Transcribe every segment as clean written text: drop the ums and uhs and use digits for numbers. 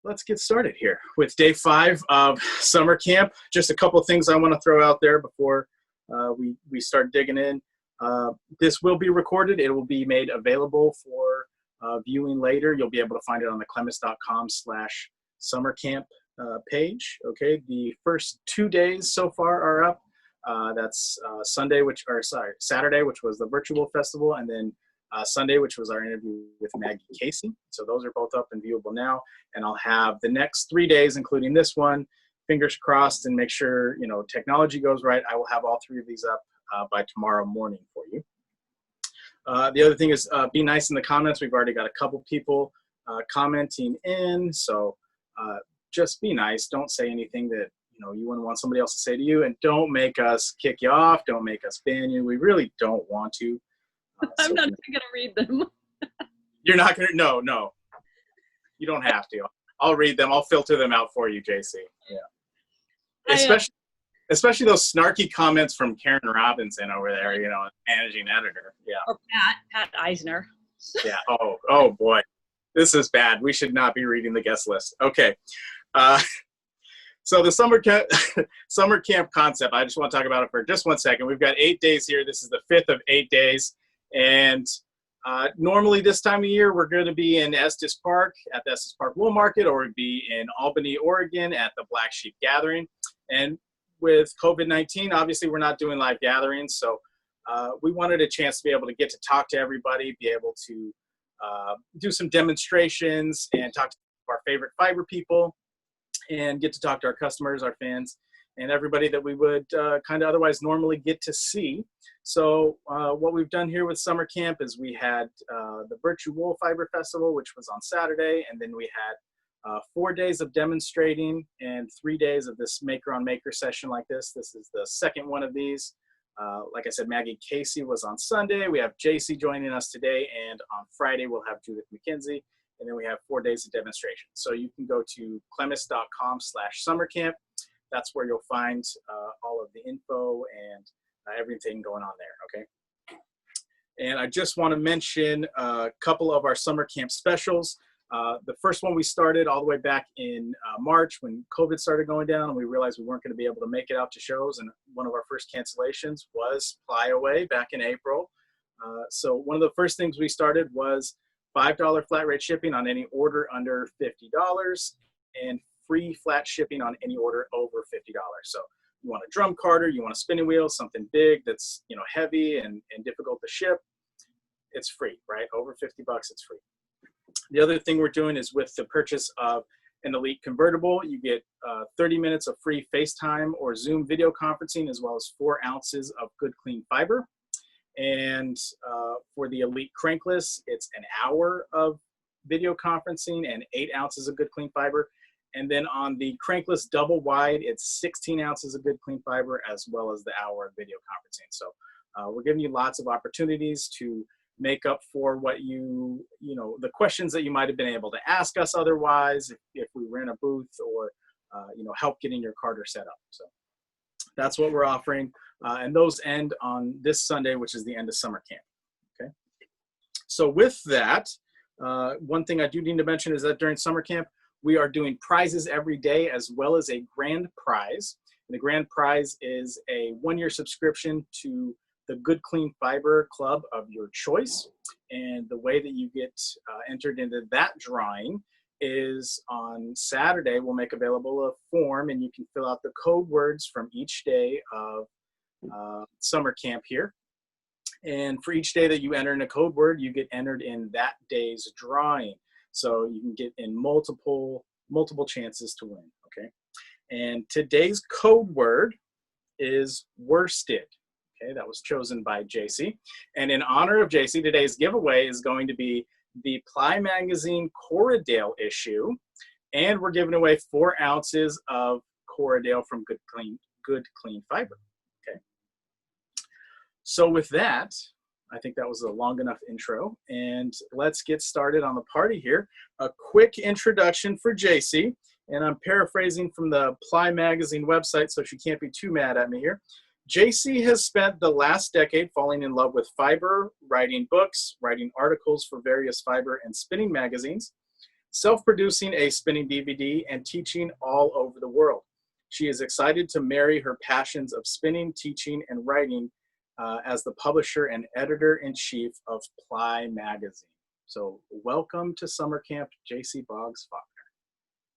let's get started here with day 5 of summer camp. Just a couple of things I want to throw out there before we start digging in. This will be recorded. It will be made available for viewing later. You'll be able to find it on the clemes.com/summercamp page. Okay, the first 2 days so far are up. That's Saturday, which was the virtual festival, and then Sunday, which was our interview with Maggie Casey. So those are both up and viewable now. And I'll have the next 3 days, including this one, fingers crossed, and make sure, technology goes right. I will have all 3 of these up by tomorrow morning for you. The other thing is be nice in the comments. We've already got a couple people commenting in. So just be nice. Don't say anything that, you wouldn't want somebody else to say to you. And don't make us kick you off. Don't make us ban you. We really don't want to. I'm not going to read them. You're not going to? No. You don't have to. I'll read them. I'll filter them out for you, Jacey. Yeah. Especially those snarky comments from Karen Robinson over there, managing editor. Yeah. Or Pat Eisner. Yeah. Oh boy. This is bad. We should not be reading the guest list. Okay. So the summer camp concept, I just want to talk about it for just 1 second. We've got 8 days here. This is the 5th of 8 days. And normally this time of year, we're going to be in Estes Park at the Estes Park Wool Market, or we'd be in Albany, Oregon at the Black Sheep Gathering. And with COVID-19, obviously we're not doing live gatherings. So we wanted a chance to be able to get to talk to everybody, be able to do some demonstrations and talk to our favorite fiber people, and get to talk to our customers, our fans, and everybody that we would kind of otherwise normally get to see. So what we've done here with summer camp is we had the Virtue Wool Fiber Festival, which was on Saturday, and then we had 4 days of demonstrating and 3 days of this maker on maker session like this. This is the second one of these. Like I said, Maggie Casey was on Sunday. We have Jacey joining us today, and on Friday we'll have Judith McKenzie. And then we have 4 days of demonstration. So you can go to clemes.com/summercamp. That's where you'll find all of the info and everything going on there, okay? And I just want to mention a couple of our summer camp specials. The first one we started all the way back in March when COVID started going down, and we realized we weren't going to be able to make it out to shows. And one of our first cancellations was Fly Away back in April. So one of the first things we started was $5 flat rate shipping on any order under $50 and free flat shipping on any order over $50. So you want a drum carder, you want a spinning wheel, something big that's heavy and difficult to ship, it's free, right? Over $50, it's free. The other thing we're doing is with the purchase of an Elite convertible, you get 30 minutes of free FaceTime or Zoom video conferencing, as well as 4 ounces of good clean fiber. And for the Elite crankless, it's an hour of video conferencing and 8 ounces of good clean fiber. And then on the crankless double wide, it's 16 ounces of good clean fiber, as well as the hour of video conferencing. So we're giving you lots of opportunities to make up for what the questions that you might have been able to ask us otherwise if we were in a booth, or help getting your carder set up. So that's what we're offering. And those end on this Sunday, which is the end of summer camp. Okay. So with that, one thing I do need to mention is that during summer camp, we are doing prizes every day, as well as a grand prize. And the grand prize is a 1-year subscription to the Good Clean Fiber Club of your choice. And the way that you get entered into that drawing is on Saturday, we'll make available a form, and you can fill out the code words from each day of summer camp here. And for each day that you enter in a code word, you get entered in that day's drawing. So you can get in multiple chances to win, okay? And today's code word is worsted. Okay, that was chosen by Jacey. And in honor of Jacey, today's giveaway is going to be the PLY Magazine Corradale issue. And we're giving away 4 ounces of Corradale from Good Clean Fiber. Okay. So with that, I think that was a long enough intro. And let's get started on the party here. A quick introduction for Jacey. And I'm paraphrasing from the PLY Magazine website, so she can't be too mad at me here. Jacey has spent the last decade falling in love with fiber, writing books, writing articles for various fiber and spinning magazines. self-producing a spinning DVD, and teaching all over the world. She is excited to marry her passions of spinning, teaching, and writing as the publisher and editor-in-chief of PLY Magazine. So welcome to summer camp, Jacey Boggs-Faulkner.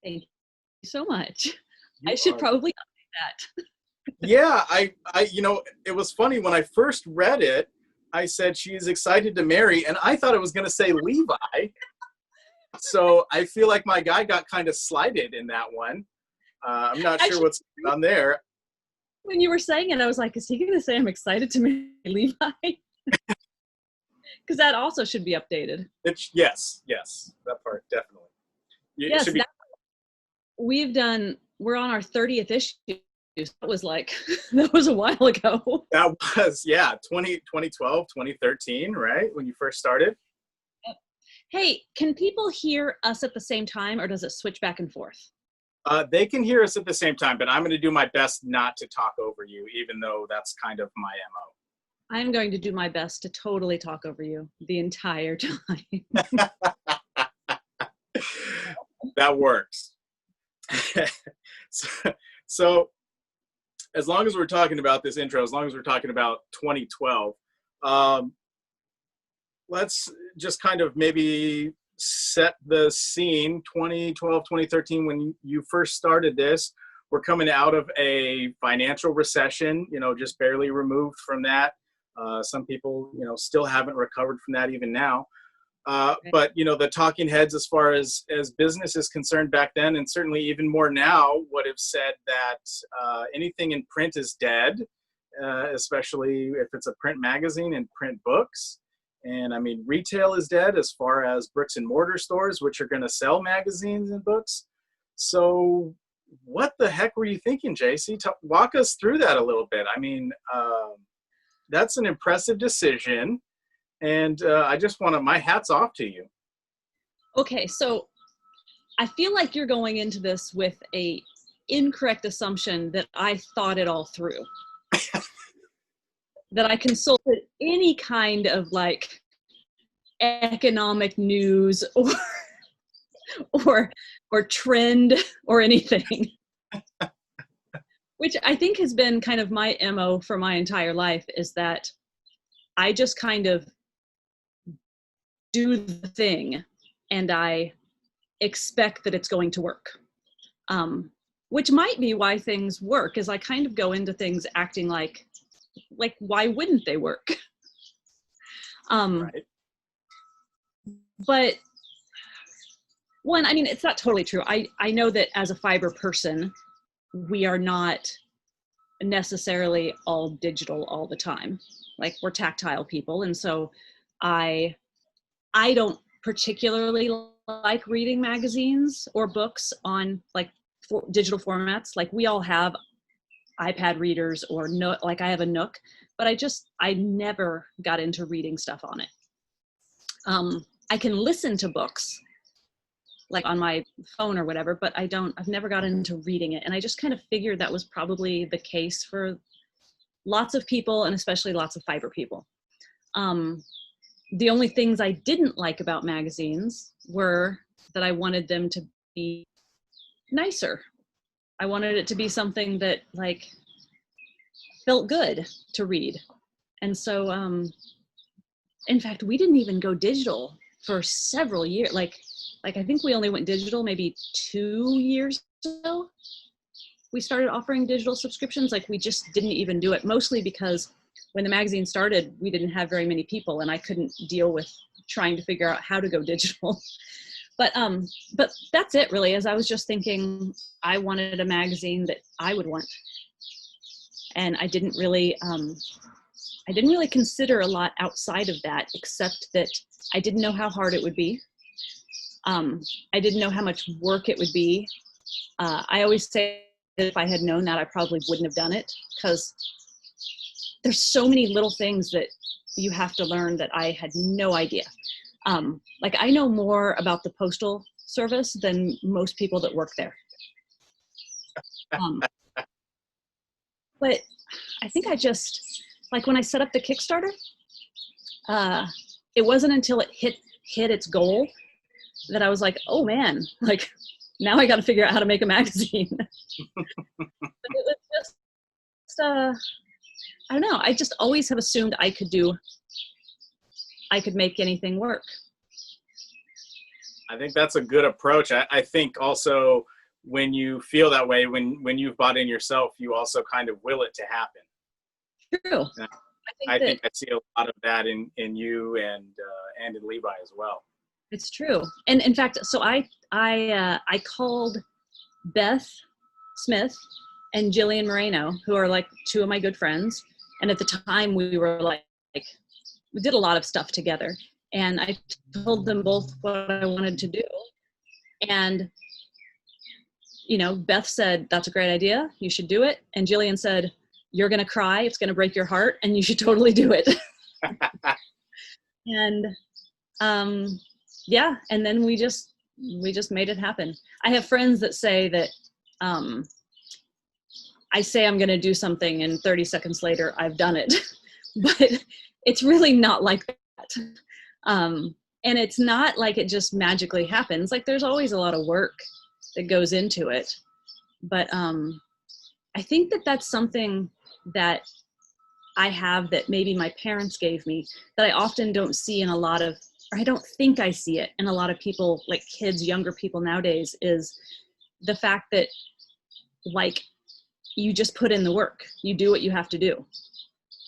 Thank you so much. You I should are- probably update that. Yeah, it was funny when I first read it, I said she is excited to marry, and I thought it was going to say Levi. So I feel like my guy got kind of slighted in that one. I'm not sure what's going on there. When you were saying it, I was like, is he going to say I'm excited to marry Levi? Because that also should be updated. Yes, that part, definitely. Yes, we're on our 30th issue. That was like, that was a while ago. That was, 2012, 2013, right? When you first started? Hey, can people hear us at the same time, or does it switch back and forth? They can hear us at the same time, but I'm going to do my best not to talk over you, even though that's kind of my MO. I'm going to do my best to totally talk over you the entire time. That works. So as long as we're talking about this intro, as long as we're talking about 2012, let's just kind of maybe set the scene. 2012, 2013, when you first started this, we're coming out of a financial recession, just barely removed from that. Some people, still haven't recovered from that even now. But, the talking heads as far as business is concerned back then, and certainly even more now, would have said that anything in print is dead, especially if it's a print magazine and print books. And I mean, retail is dead as far as bricks and mortar stores, which are going to sell magazines and books. So what the heck were you thinking, Jacey? Walk us through that a little bit. I mean, that's an impressive decision. And I just my hat's off to you. Okay, so I feel like you're going into this with a incorrect assumption that I thought it all through. That I consulted any kind of like economic news or trend or anything. Which I think has been kind of my MO for my entire life, is that I just kind of do the thing and I expect that it's going to work. Which might be why things work, is I kind of go into things acting like why wouldn't they work? Right. But one, I mean, it's not totally true. I know that as a fiber person, we are not necessarily all digital all the time. Like, we're tactile people. And so I don't particularly like reading magazines or books on digital formats. Like, we all have iPad readers or I have a Nook, but I never got into reading stuff on it. I can listen to books like on my phone or whatever, but I've never gotten into reading it. And I just kind of figured that was probably the case for lots of people, and especially lots of fiber people. The only things I didn't like about magazines were that I wanted them to be nicer. I wanted it to be something that felt good to read. And so, in fact, we didn't even go digital for several years. Like I think we only went digital maybe 2 years ago. We started offering digital subscriptions. We just didn't even do it, mostly because when the magazine started, we didn't have very many people and I couldn't deal with trying to figure out how to go digital. But that's it really, as I was just thinking I wanted a magazine that I would want. And I didn't really consider a lot outside of that, except that I didn't know how hard it would be. I didn't know how much work it would be. I always say that if I had known that, I probably wouldn't have done it, because there's so many little things that you have to learn that I had no idea. I know more about the postal service than most people that work there. But I think I just, when I set up the Kickstarter, it wasn't until it hit its goal that I was like, oh man, like now I got to figure out how to make a magazine. But it was just, I don't know. I just always have assumed I could make anything work. I think that's a good approach. I think also when you feel that way, when you've bought in yourself, you also kind of will it to happen. True. I think I see a lot of that in you and in Levi as well. It's true. And in fact, so I called Beth Smith and Jillian Moreno, who are like two of my good friends. And at the time we were like we did a lot of stuff together. And I told them both what I wanted to do. And, you know, Beth said, that's a great idea. You should do it. And Jillian said, you're going to cry. It's going to break your heart and you should totally do it. And, yeah. And then we just made it happen. I have friends that say that, I say I'm going to do something and 30 seconds later I've done it, but it's really not like that. And it's not like it just magically happens. Like there's always a lot of work that goes into it. But I think that that's something that I have that maybe my parents gave me that I often don't see in a lot of, or I don't think I see it in a lot of people, like kids, younger people nowadays, is the fact that like you just put in the work. You do what you have to do.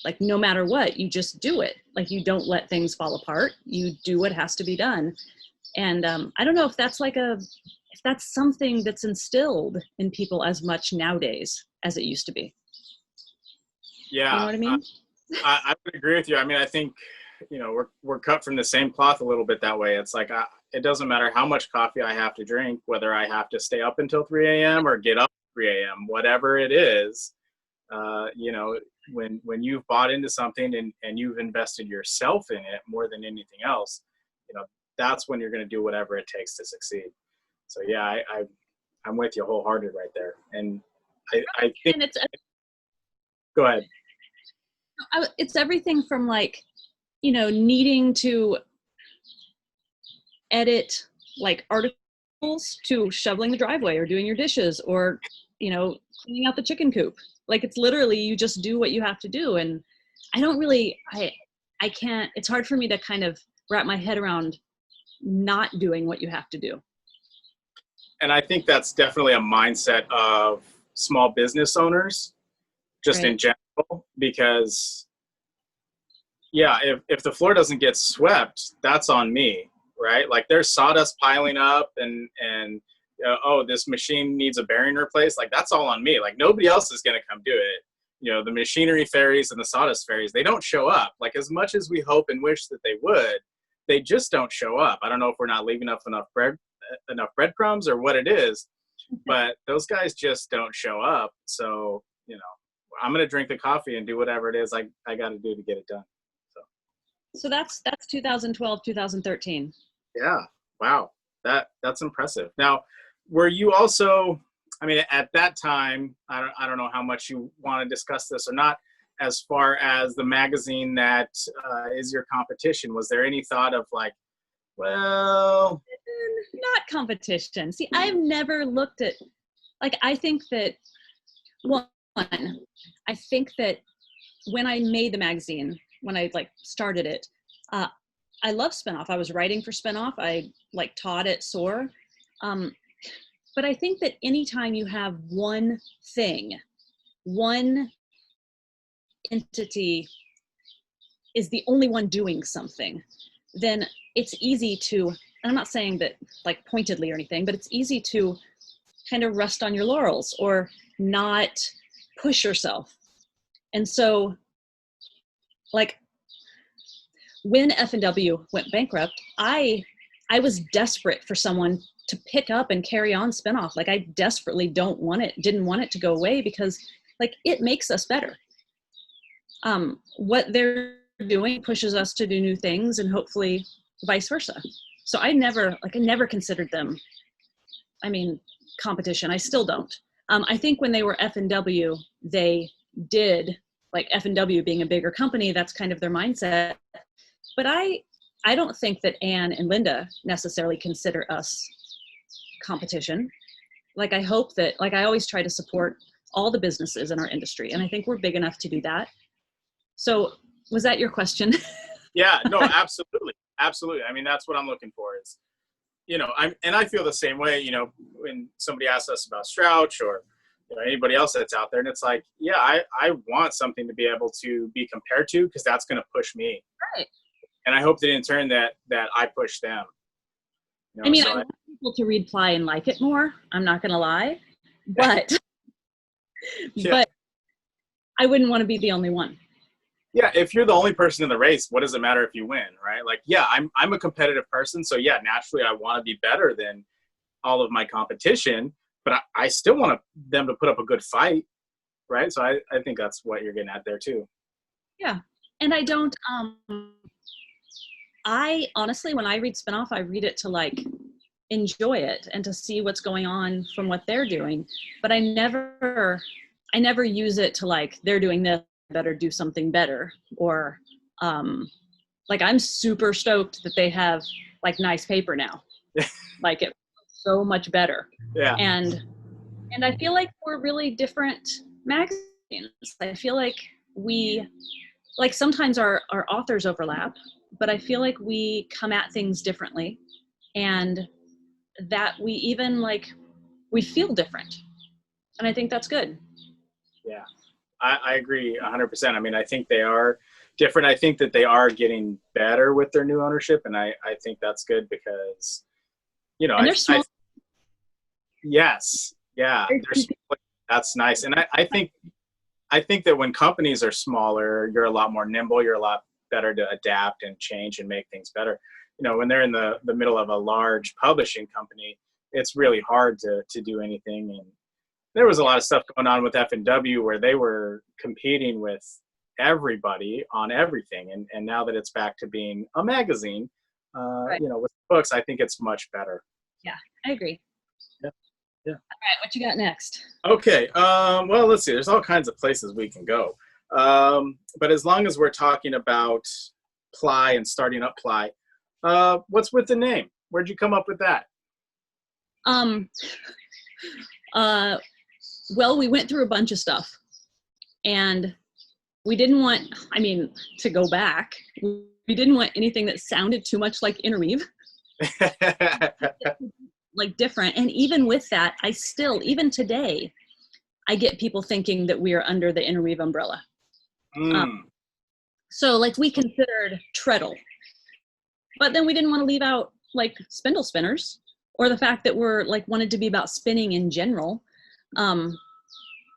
Like no matter what, you just do it. Like you don't let things fall apart. You do what has to be done. And I don't know if that's if that's something that's instilled in people as much nowadays as it used to be. Yeah. You know what I mean? I would agree with you. I mean, I think, you know, we're cut from the same cloth a little bit that way. It's like, it doesn't matter how much coffee I have to drink, whether I have to stay up until 3 a.m. or get up at 3 a.m., whatever it is, you know, when you've bought into something and you've invested yourself in it more than anything else, you know, that's when you're going to do whatever it takes to succeed. So yeah, I'm with you wholehearted right there. And I think, and go ahead. It's everything from like, you know, needing to edit like articles to shoveling the driveway or doing your dishes or, you know, cleaning out the chicken coop. Like it's literally, you just do what you have to do. And I don't really, I can't, it's hard for me to kind of wrap my head around not doing what you have to do. And I think that's definitely a mindset of small business owners, just in general, because yeah, if the floor doesn't get swept, that's on me, right? Like there's sawdust piling up and oh, this machine needs a bearing replaced. Like that's all on me. Like nobody else is going to come do it. You know, the machinery fairies and the sawdust fairies, they don't show up. Like as much as we hope and wish that they would, they just don't show up. I don't know if we're not leaving enough breadcrumbs or what it is, but those guys just don't show up. So, you know, I'm going to drink the coffee and do whatever it is I got to do to get it done. So that's 2012, 2013. Yeah. Wow. That's impressive. Now, were you also, I mean, at that time, I don't know how much you want to discuss this or not, as far as the magazine that is your competition, was there any thought of like, well, not competition. See, I've never looked at, like, I think that I think that when I made the magazine, when I like started it, I love Spinoff. I was writing for Spinoff. I like taught at SOAR. But I think that anytime you have one thing, one entity is the only one doing something, then it's easy to, and I'm not saying that like pointedly or anything, but it's easy to kind of rest on your laurels or not push yourself. And so like when F&W went bankrupt, I was desperate for someone to pick up and carry on Spinoff. Like I desperately didn't want it to go away because like it makes us better. What they're doing pushes us to do new things and hopefully vice versa. So I never considered them, I mean, competition. I still don't. I think when they were F&W, they did, like F&W being a bigger company, that's kind of their mindset. But I I don't think that Anne and Linda necessarily consider us competition. Like, I hope that, like, I always try to support all the businesses in our industry, and I think we're big enough to do that. So was that your question? Yeah, no, absolutely. Absolutely. I mean, that's what I'm looking for is, I feel the same way, when somebody asks us about Strouch or, anybody else that's out there, and it's like, yeah, I want something to be able to be compared to, because that's going to push me. Right. And I hope that in turn that I push them. I mean, I want people to read Ply and like it more. I'm not going to lie, but yeah. but I wouldn't want to be the only one. Yeah, if you're the only person in the race, what does it matter if you win, right? Like, yeah, I'm a competitive person, so yeah, naturally I want to be better than all of my competition, but I still want them to put up a good fight, right? So I think that's what you're getting at there too. Yeah, and I don't. I honestly, when I read Spinoff, I read it to like enjoy it and to see what's going on from what they're doing, but I never use it to like, they're doing this, better do something better, or like, I'm super stoked that they have like nice paper now. Like, it's so much better. Yeah. And I feel like we're really different magazines. I feel like we, like, sometimes our authors overlap, but I feel like we come at things differently, and that we even like, we feel different. And I think that's good. Yeah. I agree 100%. I mean, I think they are different. I think that they are getting better with their new ownership, and I think that's good because, and they're small. Yes, yeah, that's nice. And I think that when companies are smaller, you're a lot more nimble. You're a lot better to adapt and change and make things better. When they're in the middle of a large publishing company, it's really hard to do anything. And there was a lot of stuff going on with F&W where they were competing with everybody on everything. And now that it's back to being a magazine, right. With books, I think it's much better. Yeah, I agree. Yeah. Yeah. All right, what you got next? Okay. Well, let's see. There's all kinds of places we can go. But as long as we're talking about Ply and starting up Ply, what's with the name? Where'd you come up with that? Well, we went through a bunch of stuff, and we didn't want, to go back, we didn't want anything that sounded too much like Interweave. Like different. And even with that, I still, even today, I get people thinking that we are under the Interweave umbrella. So like, we considered Trello, but then we didn't want to leave out like spindle spinners, or the fact that we're like wanted to be about spinning in general. And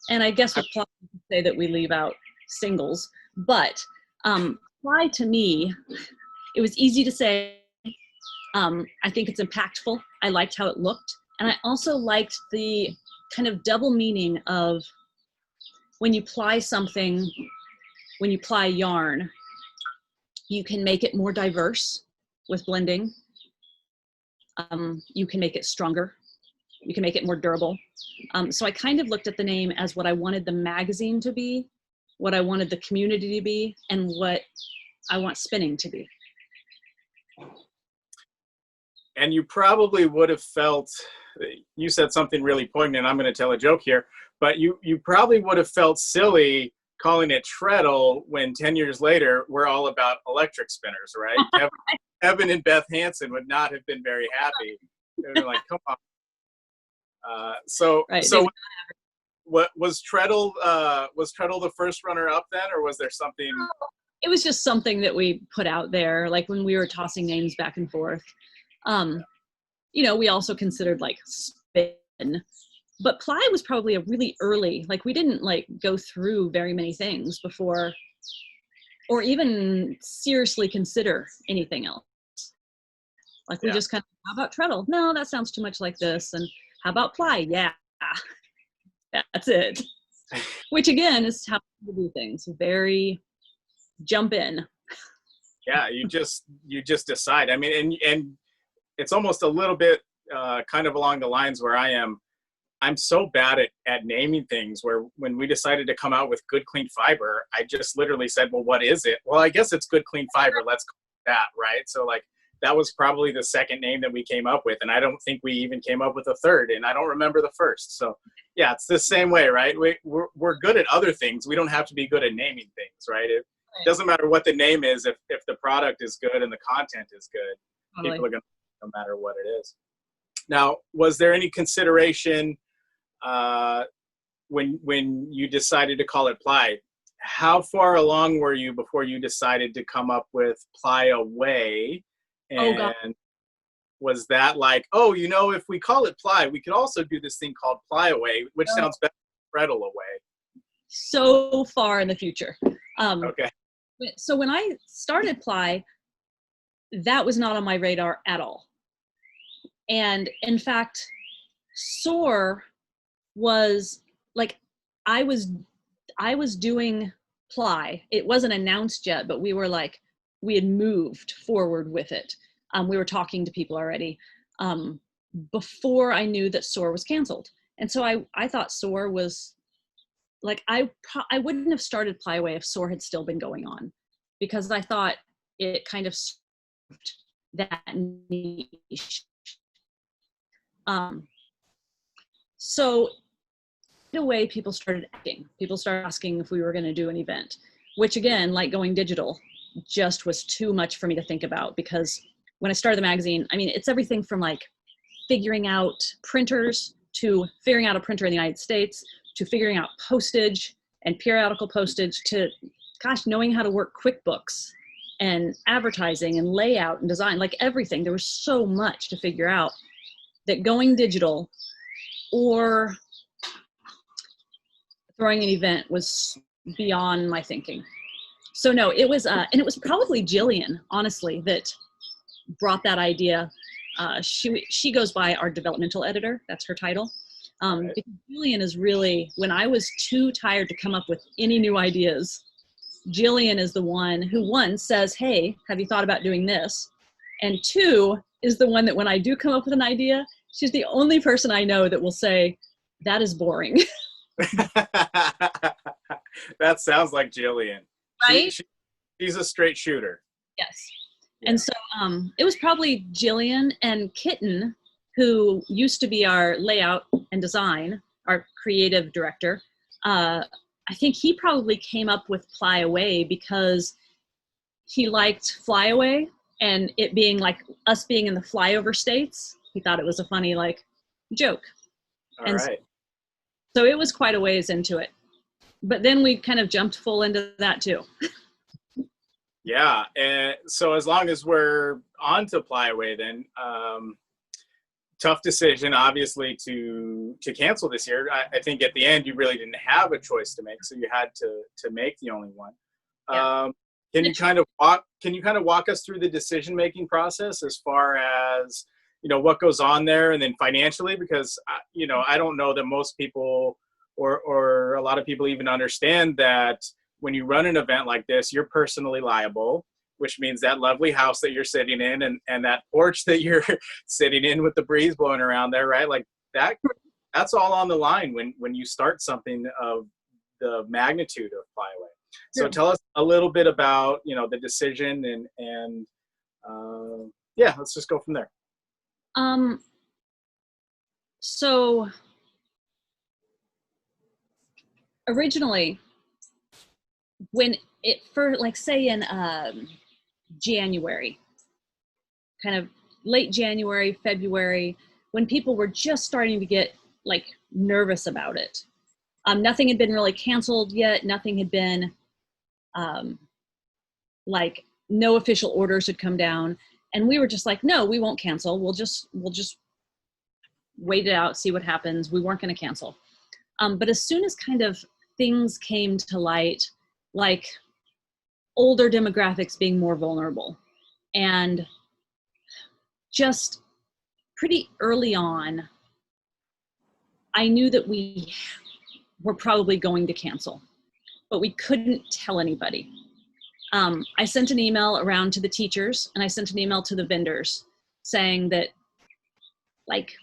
I guess we'll probably say that we leave out singles, but Ply, to me, it was easy to say. I think it's impactful. I liked how it looked. And I also liked the kind of double meaning of when you ply something, when you ply yarn, you can make it more diverse with blending. You can make it stronger. You can make it more durable. So I kind of looked at the name as what I wanted the magazine to be, what I wanted the community to be, and what I want spinning to be. And you probably would have felt, you said something really poignant. I'm going to tell a joke here, but you probably would have felt silly calling it Trello when 10 years later, we're all about electric spinners, right? Kevin and Beth Hansen would not have been very happy. They were like, come on. What was Trello the first runner up then, or was there something? It was just something that we put out there, like when we were tossing names back and forth. We also considered like spin, but Ply was probably a really early, like we didn't like go through very many things before, or even seriously consider anything else. Like we just kind of, how about Trello? No, that sounds too much like this. And how about Ply? Yeah, that's it. Which again is how we do things. Very jump in. Yeah, you just decide. I mean, and it's almost a little bit kind of along the lines where I'm so bad at naming things, where when we decided to come out with Good Clean Fiber, I just literally said, well, what is it? Well, I guess it's Good Clean Fiber. Let's that, right? So like that was probably the second name that we came up with, and I don't think we even came up with a third, and I don't remember the first. So yeah, it's the same way, right? We're good at other things. We don't have to be good at naming things, right? It doesn't matter what the name is if the product is good and the content is good. Totally. People are going to, no matter what it is. Now, was there any consideration when you decided to call it PLY? How far along were you before you decided to come up with PLY Away? And Oh, God. was that like, oh, you know, if we call it PLY, we could also do this thing called PLY Away, which sounds better than Treadle Away? So far in the future. Okay. So when I started PLY, that was not on my radar at all. And in fact, SOAR was like, I was doing PLY. It wasn't announced yet, but we had moved forward with it. We were talking to people already before I knew that SOAR was canceled. And so I thought SOAR was like, I wouldn't have started PLY Away if SOAR had still been going on, because I thought it kind of served that niche. So in a way, people started asking if we were going to do an event, which again, like going digital, just was too much for me to think about, because when I started the magazine, I mean, it's everything from like figuring out printers to figuring out a printer in the United States to figuring out postage and periodical postage to, gosh, knowing how to work QuickBooks and advertising and layout and design, like everything. There was so much to figure out that going digital or throwing an event was beyond my thinking. So no, it was, and it was probably Jillian, honestly, that brought that idea. She goes by our developmental editor. That's her title. Because Jillian is really, when I was too tired to come up with any new ideas, Jillian is the one who, one, says, hey, have you thought about doing this? And two, is the one that when I do come up with an idea, she's the only person I know that will say, that is boring. That sounds like Jillian. Right? She's a straight shooter. Yes. Yeah. And so it was probably Jillian and Kitten, who used to be our layout and design, our creative director. I think he probably came up with PLY Away because he liked Fly Away, and it being like us being in the flyover states. He thought it was a funny like joke. All right. So it was quite a ways into it. But then we kind of jumped full into that too. Yeah, and so as long as we're on to PLY Away, then tough decision, obviously, to cancel this year. I think at the end you really didn't have a choice to make, so you had to make the only one. Yeah. Can you kind of walk us through the decision making process as far as, you know, what goes on there, and then financially, because you know, I don't know that most people or a lot of people even understand that when you run an event like this, you're personally liable, which means that lovely house that you're sitting in and that porch that you're sitting in with the breeze blowing around there, right? Like that's all on the line when you start something of the magnitude of PLY Away. So tell us a little bit about, you know, the decision and yeah, let's just go from there. So originally, when it for like say in January, kind of late January, February, when people were just starting to get like nervous about it, nothing had been really canceled yet. Nothing had been like no official orders had come down, and we were just like, no, we won't cancel. We'll just wait it out, see what happens. We weren't going to cancel. But as soon as kind of things came to light, like older demographics being more vulnerable, and just pretty early on, I knew that we were probably going to cancel, but we couldn't tell anybody. I sent an email around to the teachers, and I sent an email to the vendors saying that, like,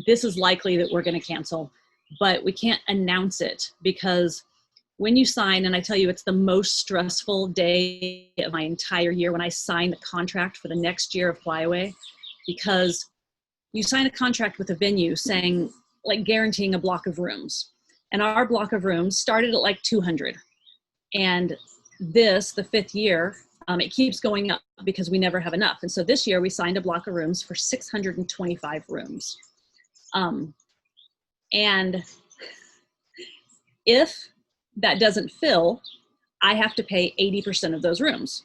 this is likely that we're going to cancel, but we can't announce it because when you sign, and I tell you, it's the most stressful day of my entire year when I sign the contract for the next year of Flyaway, because you sign a contract with a venue saying, like, guaranteeing a block of rooms. And our block of rooms started at like 200. And the fifth year, it keeps going up because we never have enough. And so this year we signed a block of rooms for 625 rooms. And if that doesn't fill, I have to pay 80% of those rooms.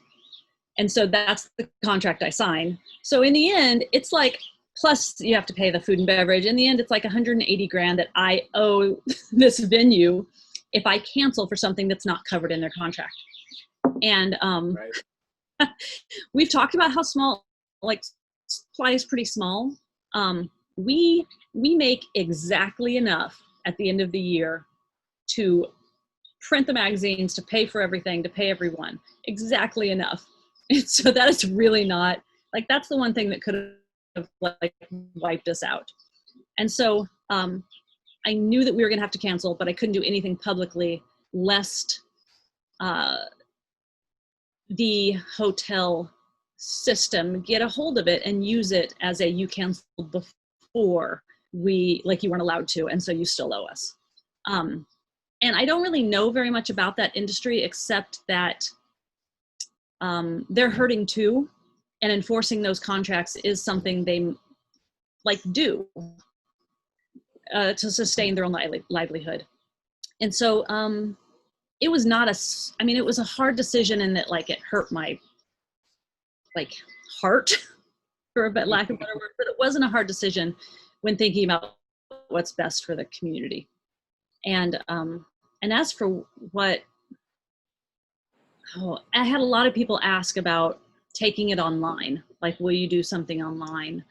And so that's the contract I sign. So in the end, it's like, plus you have to pay the food and beverage. In the end, it's like 180 grand that I owe this venue if I cancel for something that's not covered in their contract. And right. We've talked about how small, like, PLY is pretty small. We make exactly enough at the end of the year to print the magazines, to pay for everything, to pay everyone. Exactly enough. And so that is really not, like, that's the one thing that could have, like, wiped us out. And so I knew that we were going to have to cancel, but I couldn't do anything publicly lest the hotel system get a hold of it and use it as a, you canceled before you weren't allowed to, and so you still owe us. And I don't really know very much about that industry, except that they're hurting too, and enforcing those contracts is something they do to sustain their own livelihood. And so it was not it was a hard decision in that, it hurt my heart, for a lack of a better word, but it wasn't a hard decision when thinking about what's best for the community. And as for what, I had a lot of people ask about taking it online, will you do something online?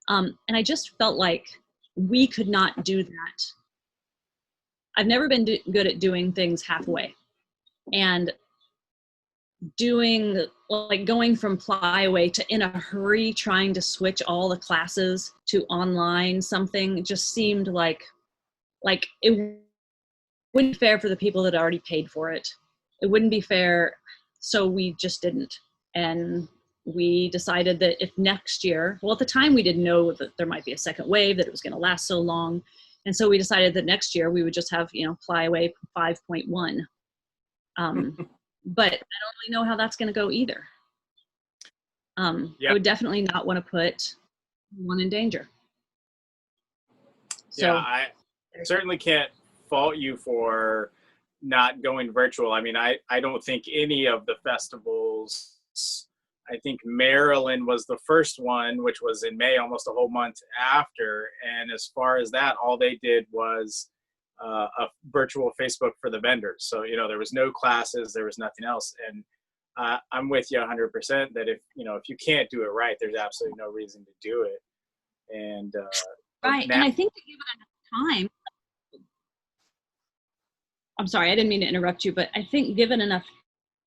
And I just felt like we could not do that. I've never been good at doing things halfway. And going from Flyaway to in a hurry trying to switch all the classes to online something just seemed like it wouldn't be fair for the people that already paid for it. It wouldn't be fair, so we just didn't. And we decided that if next year, well, at the time we didn't know that there might be a second wave, that it was going to last so long. And so we decided that next year we would just have, Flyaway 5.1. But I don't really know how that's going to go either. Yeah. I would definitely not want to put one in danger. So, yeah, I certainly can't fault you for not going virtual. I mean, I don't think any of the festivals, I think Maryland was the first one, which was in May, almost a whole month after. And as far as that, all they did was a virtual Facebook for the vendors. So, there was no classes, there was nothing else. And I'm with you 100% that if you can't do it right, there's absolutely no reason to do it. And right. And I think to give it enough time, I'm sorry, I didn't mean to interrupt you, but I think given enough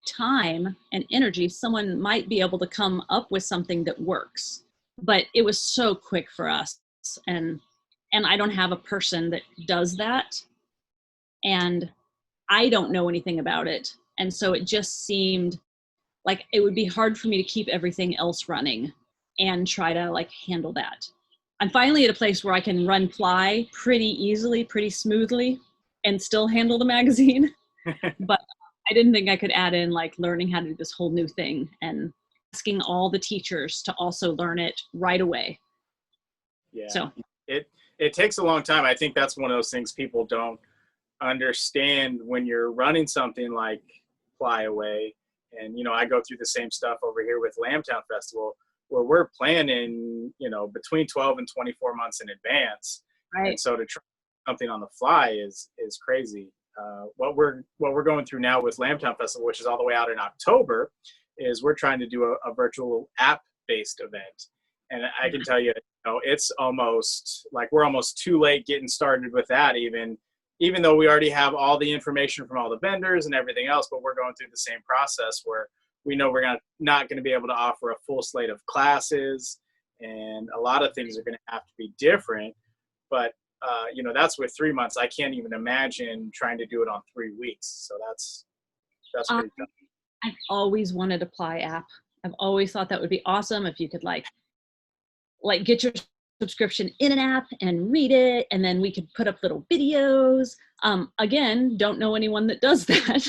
time and energy, someone might be able to come up with something that works. But it was so quick for us, and I don't have a person that does that, and I don't know anything about it. And so it just seemed like it would be hard for me to keep everything else running and try to handle that. I'm finally at a place where I can run PLY pretty easily, pretty smoothly, and still handle the magazine. But I didn't think I could add in learning how to do this whole new thing and asking all the teachers to also learn it right away. Yeah. So it takes a long time. I think that's one of those things people don't understand when you're running something like Flyaway. And, I go through the same stuff over here with Lambtown Festival, where we're planning, between 12 and 24 months in advance. Right. And so to try something on the fly is crazy. What we're going through now with Lambtown Festival, which is all the way out in October, is we're trying to do a virtual app-based event. And I can tell you, it's almost we're almost too late getting started with that, even though we already have all the information from all the vendors and everything else, but we're going through the same process where we know we're not going to be able to offer a full slate of classes, and a lot of things are going to have to be different. But you know, that's with 3 months. I can't even imagine trying to do it on 3 weeks. So that's pretty tough. I've always wanted a Ply app. I've always thought that would be awesome if you could like get your subscription in an app and read it, and then we could put up little videos. Again, don't know anyone that does that.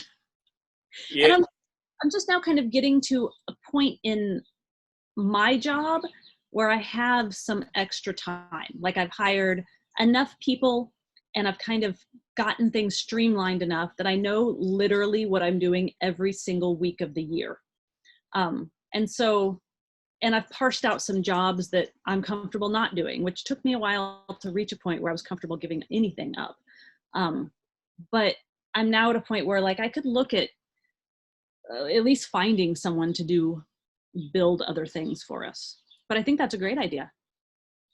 Yeah. And I'm just now kind of getting to a point in my job where I have some extra time. Like I've hired enough people and I've kind of gotten things streamlined enough that I know literally what I'm doing every single week of the year. And I've parsed out some jobs that I'm comfortable not doing, which took me a while to reach a point where I was comfortable giving anything up. But I'm now at a point where like I could look at least finding someone to build other things for us. But I think that's a great idea.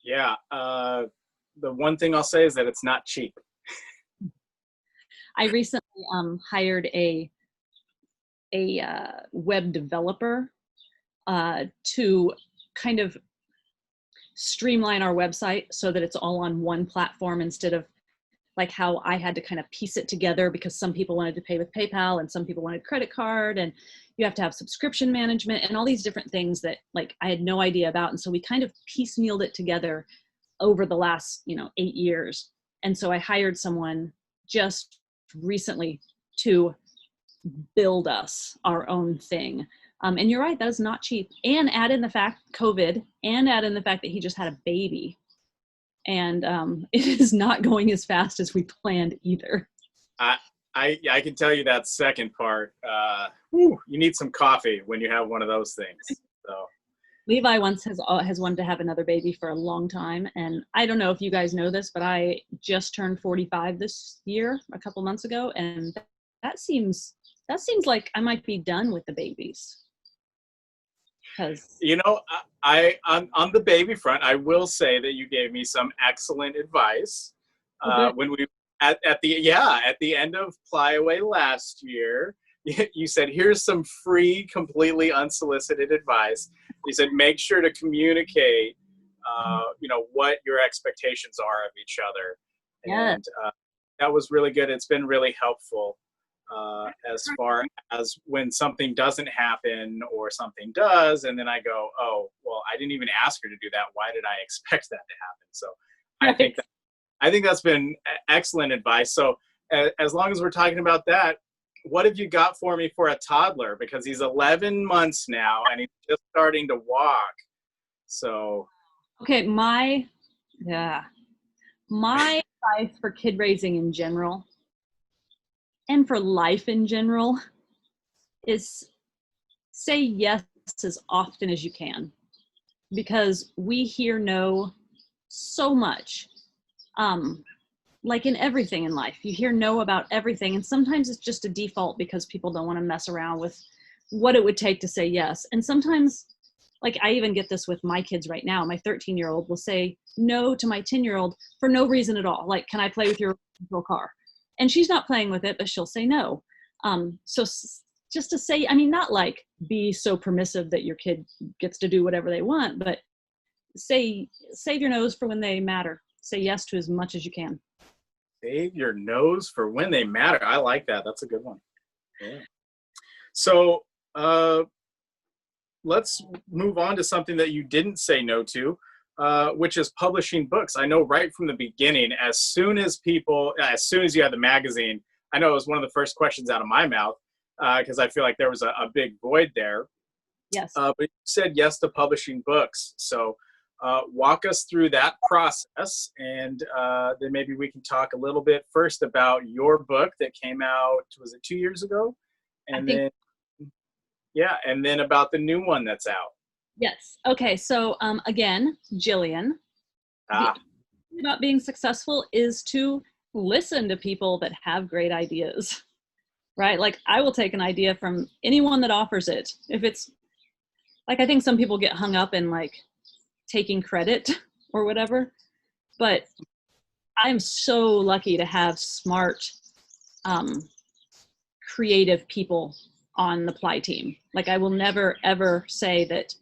Yeah. The one thing I'll say is that it's not cheap. I recently hired a web developer to kind of streamline our website so that it's all on one platform instead of like how I had to kind of piece it together because some people wanted to pay with PayPal and some people wanted credit card, and you have to have subscription management and all these different things that like I had no idea about. And so we kind of piecemealed it together over the last, 8 years. And so I hired someone just recently to build us our own thing. And you're right, that is not cheap. And add in the fact, COVID, and add in the fact that he just had a baby. And it is not going as fast as we planned either. I can tell you that second part. You need some coffee when you have one of those things. So Levi has wanted to have another baby for a long time. And I don't know if you guys know this, but I just turned 45 this year, a couple months ago. And that seems like I might be done with the babies. Because on the baby front, I will say that you gave me some excellent advice when we at the end of Ply Away last year. You said, here's some free, completely unsolicited advice. You said, make sure to communicate, what your expectations are of each other. Yeah. And that was really good. It's been really helpful. As far as when something doesn't happen or something does, and then I go, oh, well, I didn't even ask her to do that. Why did I expect that to happen? So I think that's been excellent advice. So as long as we're talking about that, what have you got for me for a toddler? Because he's 11 months now and he's just starting to walk. So. Okay. My advice for kid raising in general and for life in general is say yes as often as you can, because we hear no so much. Like in everything in life, you hear no about everything. And sometimes it's just a default because people don't want to mess around with what it would take to say yes. And sometimes, like I even get this with my kids right now. My 13-year-old will say no to my 10-year-old for no reason at all. Like, can I play with your car? And she's not playing with it, but she'll say no. So just to say, not like be so permissive that your kid gets to do whatever they want, but save your nose for when they matter. Say yes to as much as you can. Save your nose for when they matter. I like that. That's a good one. Yeah. So let's move on to something that you didn't say no to, which is publishing books. I know right from the beginning, as soon as you had the magazine, I know it was one of the first questions out of my mouth because I feel like there was a big void there. Yes. But you said yes to publishing books. So walk us through that process, and then maybe we can talk a little bit first about your book that came out, was it 2 years ago? And then about the new one that's out. Yes. Okay. So again, Jillian, the thing about being successful is to listen to people that have great ideas, right? Like I will take an idea from anyone that offers it. If it's like, I think some people get hung up in like taking credit or whatever, but I'm so lucky to have smart, creative people on the Ply team. Like I will never, ever say that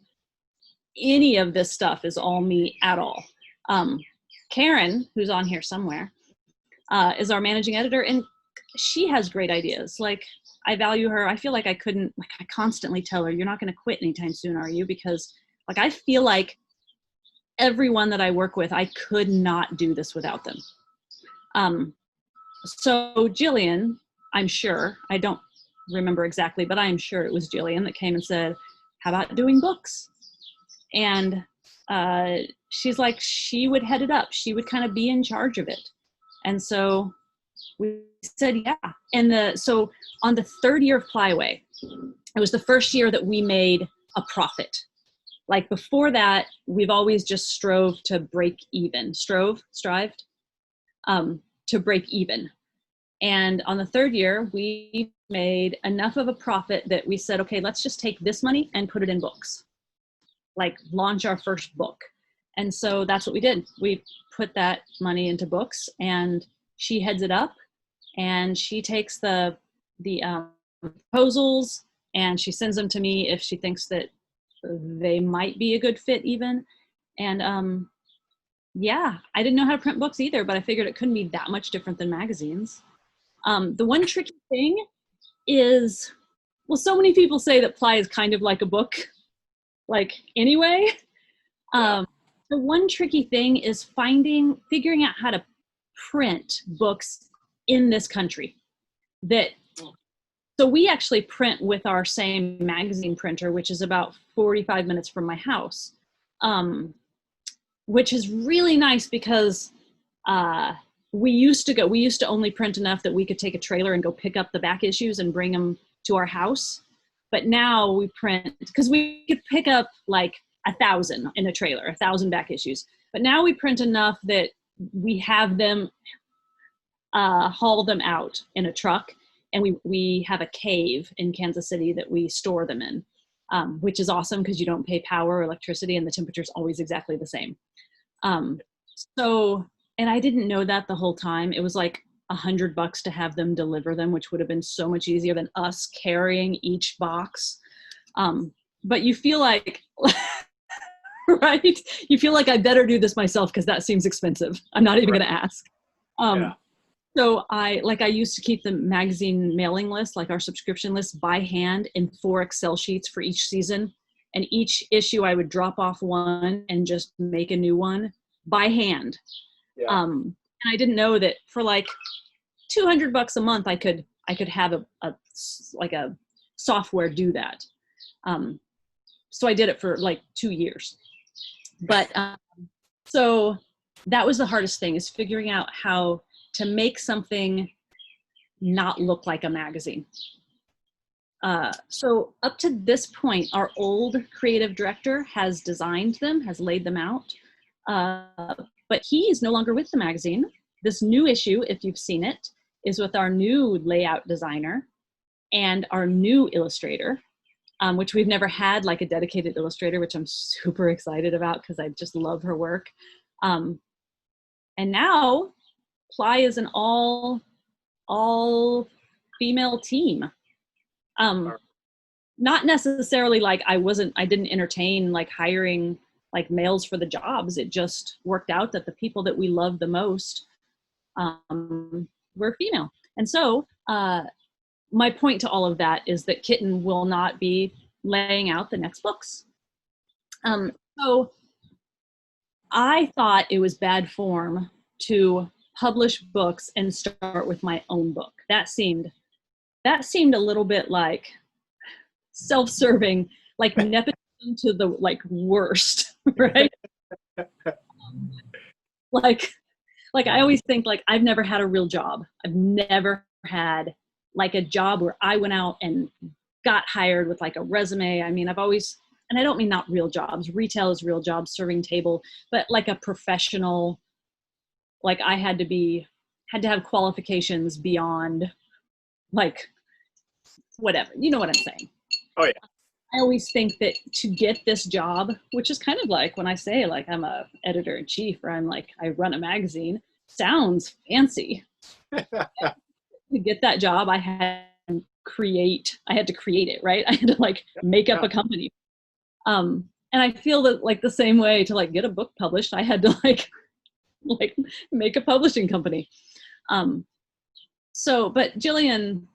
any of this stuff is all me at all. Karen, who's on here somewhere, is our managing editor, and she has great ideas. Like, I value her. I feel like I couldn't, like, I constantly tell her, you're not going to quit anytime soon, are you? Because, like, I feel like everyone that I work with, I could not do this without them. So Jillian, I'm sure, I don't remember exactly, but I'm sure it was Jillian that came and said, how about doing books? And she's like, she would head it up. She would kind of be in charge of it. And so we said, yeah. And so on the third year of Plyway, it was the first year that we made a profit. Like, before that, we've always just strove to break even. Strived to break even. And on the third year, we made enough of a profit that we said, okay, let's just take this money and put it in books. Like, launch our first book. And so that's what we did. We put that money into books, and she heads it up, and she takes the proposals, and she sends them to me if she thinks that they might be a good fit even. And yeah, I didn't know how to print books either, but I figured it couldn't be that much different than magazines. The one tricky thing is, well, so many people say that Ply is kind of like a book, like, anyway. The one tricky thing is figuring out how to print books in this country. So we actually print with our same magazine printer, which is about 45 minutes from my house, which is really nice because we used to only print enough that we could take a trailer and go pick up the back issues and bring them to our house. But now we print, because we could pick up like 1,000 in a trailer, 1,000 back issues. But now we print enough that we have them haul them out in a truck, and we have a cave in Kansas City that we store them in, which is awesome because you don't pay power or electricity, and the temperature's always exactly the same. So, and I didn't know that the whole time. It was like $100 to have them deliver them, which would have been so much easier than us carrying each box. But you feel like, right? You feel like I better do this myself because that seems expensive. I'm not even going to ask. So I used to keep the magazine mailing list, like our subscription list, by hand in 4 Excel sheets for each season. And each issue I would drop off one and just make a new one by hand. And I didn't know that for like $200 a month, I could have a software do that. So I did it for like 2 years. But so that was the hardest thing, is figuring out how to make something not look like a magazine. So up to this point, our old creative director has designed them, has laid them out, but he is no longer with the magazine. This new issue, if you've seen it, is with our new layout designer and our new illustrator, which we've never had, like a dedicated illustrator, which I'm super excited about because I just love her work. And now Ply is an all female team. Not necessarily like I didn't entertain like hiring like males for the jobs. It just worked out that the people that we love the most were female. And so my point to all of that is that Kitten will not be laying out the next books. So I thought it was bad form to publish books and start with my own book. That seemed a little bit like self-serving, like nepotism to the like worst, right? Like I always think, like, I've never had a real job. I've never had like a job where I went out and got hired with like a resume. I mean, I've always, and I don't mean not real jobs. Retail is real jobs, serving table, but like a professional, like I had to have qualifications beyond like whatever, you know what I'm saying? Oh yeah. I always think that to get this job, which is kind of like when I say like I'm a editor-in-chief or I'm like I run a magazine, sounds fancy. To get that job, I had to create it, right? I had to like make up a company. And I feel that like the same way to like get a book published, I had to like like make a publishing company. But Jillian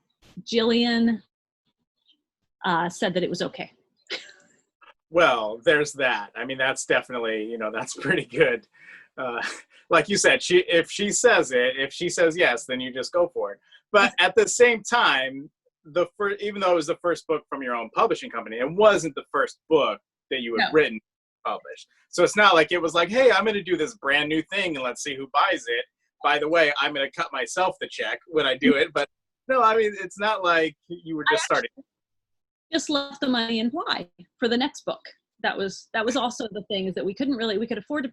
said that it was okay. Well, there's that. I mean, that's definitely, that's pretty good. Like you said, if she says yes, then you just go for it. But at the same time, even though it was the first book from your own publishing company, it wasn't the first book that you had written, published. So it's not like it was like, hey, I'm going to do this brand new thing and let's see who buys it. By the way, I'm going to cut myself the check when I do it. But no, I mean, it's not like you were just starting. Just left the money in PLY for the next book. That was also the thing, is that we could afford to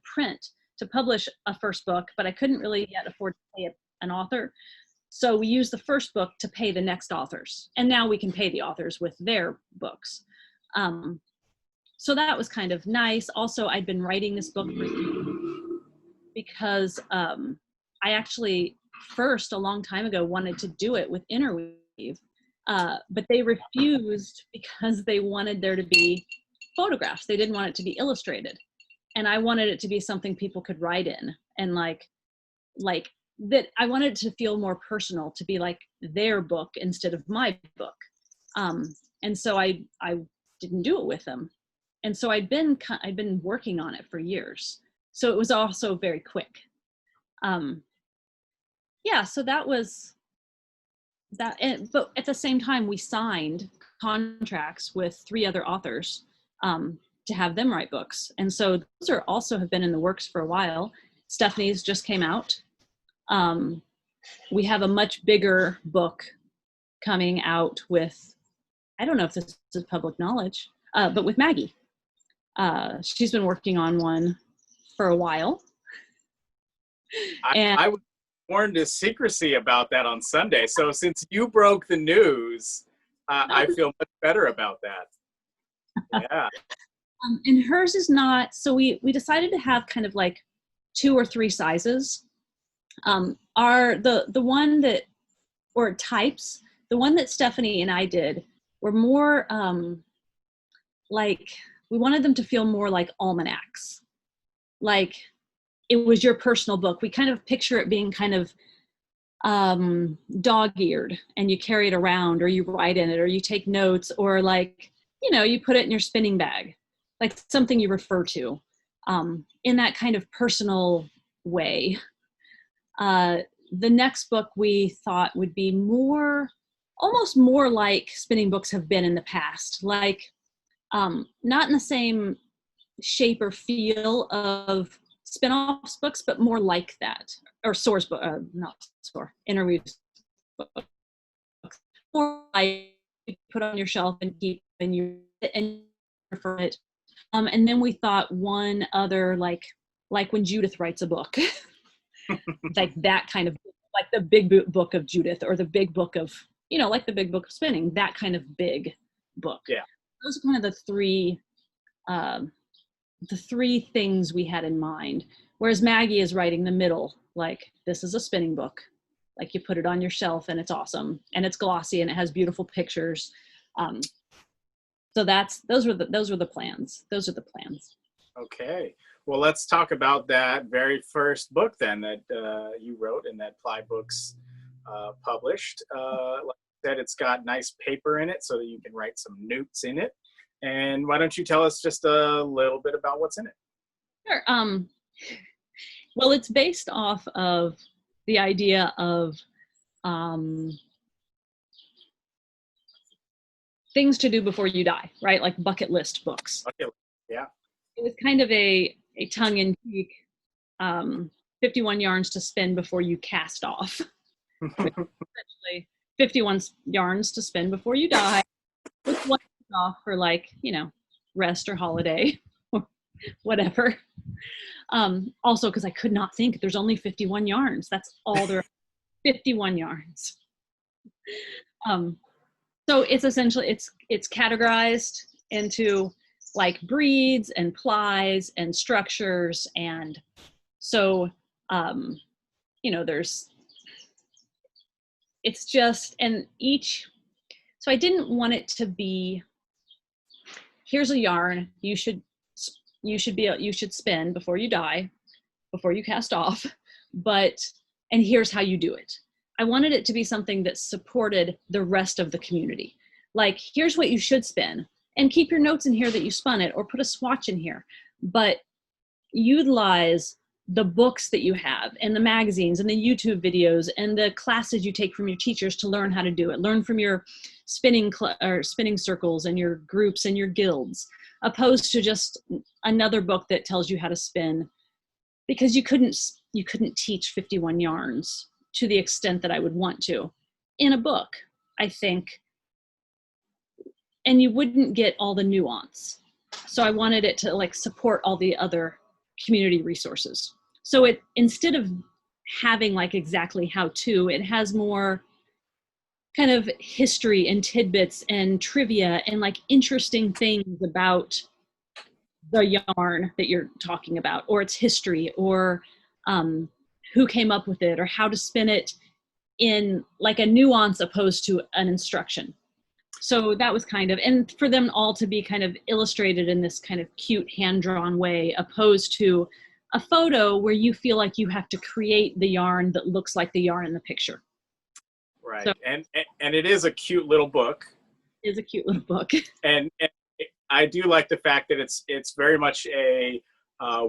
publish a first book, but I couldn't really yet afford to pay an author. So we used the first book to pay the next authors. And now we can pay the authors with their books. So that was kind of nice. Also, I'd been writing this book because I actually first, a long time ago, wanted to do it with Interweave. But they refused because they wanted there to be photographs. They didn't want it to be illustrated. And I wanted it to be something people could write in, and like that. I wanted it to feel more personal, to be like their book instead of my book. And so I didn't do it with them. And so I'd been working on it for years. So it was also very quick. So that was that. But at the same time, we signed contracts with 3 other authors to have them write books. And so those also have been in the works for a while. Stephanie's just came out. We have a much bigger book coming out with, I don't know if this is public knowledge, but with Maggie. She's been working on one for a while. I was warned to secrecy about that on Sunday. So since you broke the news, I feel much better about that. Yeah. And hers is not, so we decided to have kind of like 2 or 3 sizes. The one that, or types, the one that Stephanie and I did were more like, we wanted them to feel more like almanacs. Like it was your personal book. We kind of picture it being kind of dog-eared, and you carry it around, or you write in it, or you take notes, or like, you put it in your spinning bag, like something you refer to in that kind of personal way. The next book we thought would be almost more like spinning books have been in the past, like not in the same shape or feel of spin-offs books, but more like that, or Soar's book, not Soar, Interweave's book, more like you put on your shelf and keep and you refer it. And then we thought one other, like when Judith writes a book, like that kind of, like the big book of Judith, or the big book of, like the big book of spinning, that kind of big book. Yeah. Those are kind of the three things we had in mind. Whereas Maggie is writing the middle, like this is a spinning book, like you put it on your shelf and it's awesome and it's glossy and it has beautiful pictures. So those were the plans. Those are the plans. Okay. Well, let's talk about that very first book then that you wrote and that PLY Books published. Like I said, it's got nice paper in it so that you can write some notes in it. And why don't you tell us just a little bit about what's in it? Sure. Well, it's based off of the idea of things to do before you die, right? Like bucket list books. Okay. Yeah. It was kind of a tongue-in-cheek 51 yarns to spin before you cast off. Essentially, 51 yarns to spin before you die, with one off for rest or holiday or whatever. Also, because I could not think, there's only 51 yarns. That's all there are. 51 yarns. So it's essentially, it's categorized into like breeds and plies and structures. And so, it's just, and each, so I didn't want it to be, here's a yarn you should spin before you die, before you cast off, and here's how you do it. I wanted it to be something that supported the rest of the community. Like, here's what you should spin, and keep your notes in here that you spun it, or put a swatch in here, but utilize the books that you have and the magazines and the YouTube videos and the classes you take from your teachers to learn how to do it. Learn from your spinning circles and your groups and your guilds, opposed to just another book that tells you how to spin, because you couldn't teach 51 yarns to the extent that I would want to in a book, I think, and you wouldn't get all the nuance. So I wanted it to like support all the other community resources. So it, instead of having like exactly how to, it has more kind of history and tidbits and trivia and like interesting things about the yarn that you're talking about, or its history, or who came up with it, or how to spin it in like a nuance opposed to an instruction. So that was kind of, and for them all to be kind of illustrated in this kind of cute hand-drawn way, opposed to a photo where you feel like you have to create the yarn that looks like the yarn in the picture. Right. So, and it is a cute little book. It is a cute little book. And I do like the fact that it's very much a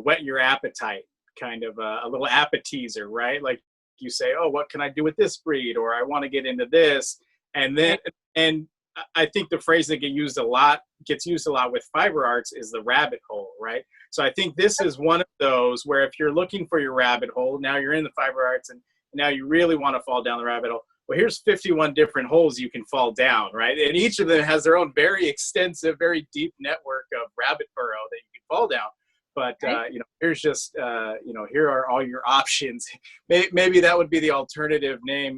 whet your appetite, kind of a little appetizer, right? Like you say, oh, what can I do with this breed? Or I want to get into this. And then, and I think the phrase that gets used a lot with fiber arts is the rabbit hole, right? So I think this is one of those where if you're looking for your rabbit hole, now you're in the fiber arts and now you really want to fall down the rabbit hole. Well, here's 51 different holes you can fall down, right? And each of them has their own very extensive, very deep network of rabbit burrow that you can fall down. But, here's just, here are all your options. Maybe that would be the alternative name,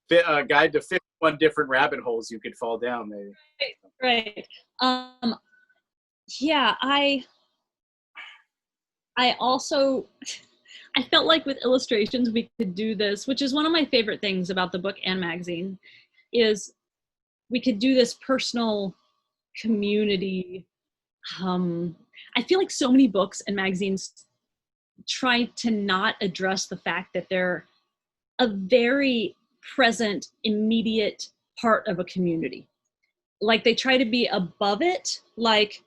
Guide to 51 Different Rabbit Holes You Could Fall Down, maybe. Right. Yeah, I also, I felt like with illustrations we could do this, which is one of my favorite things about the book and magazine, is we could do this personal community. I feel like so many books and magazines try to not address the fact that they're a very present, immediate part of a community. Like they try to be above it, like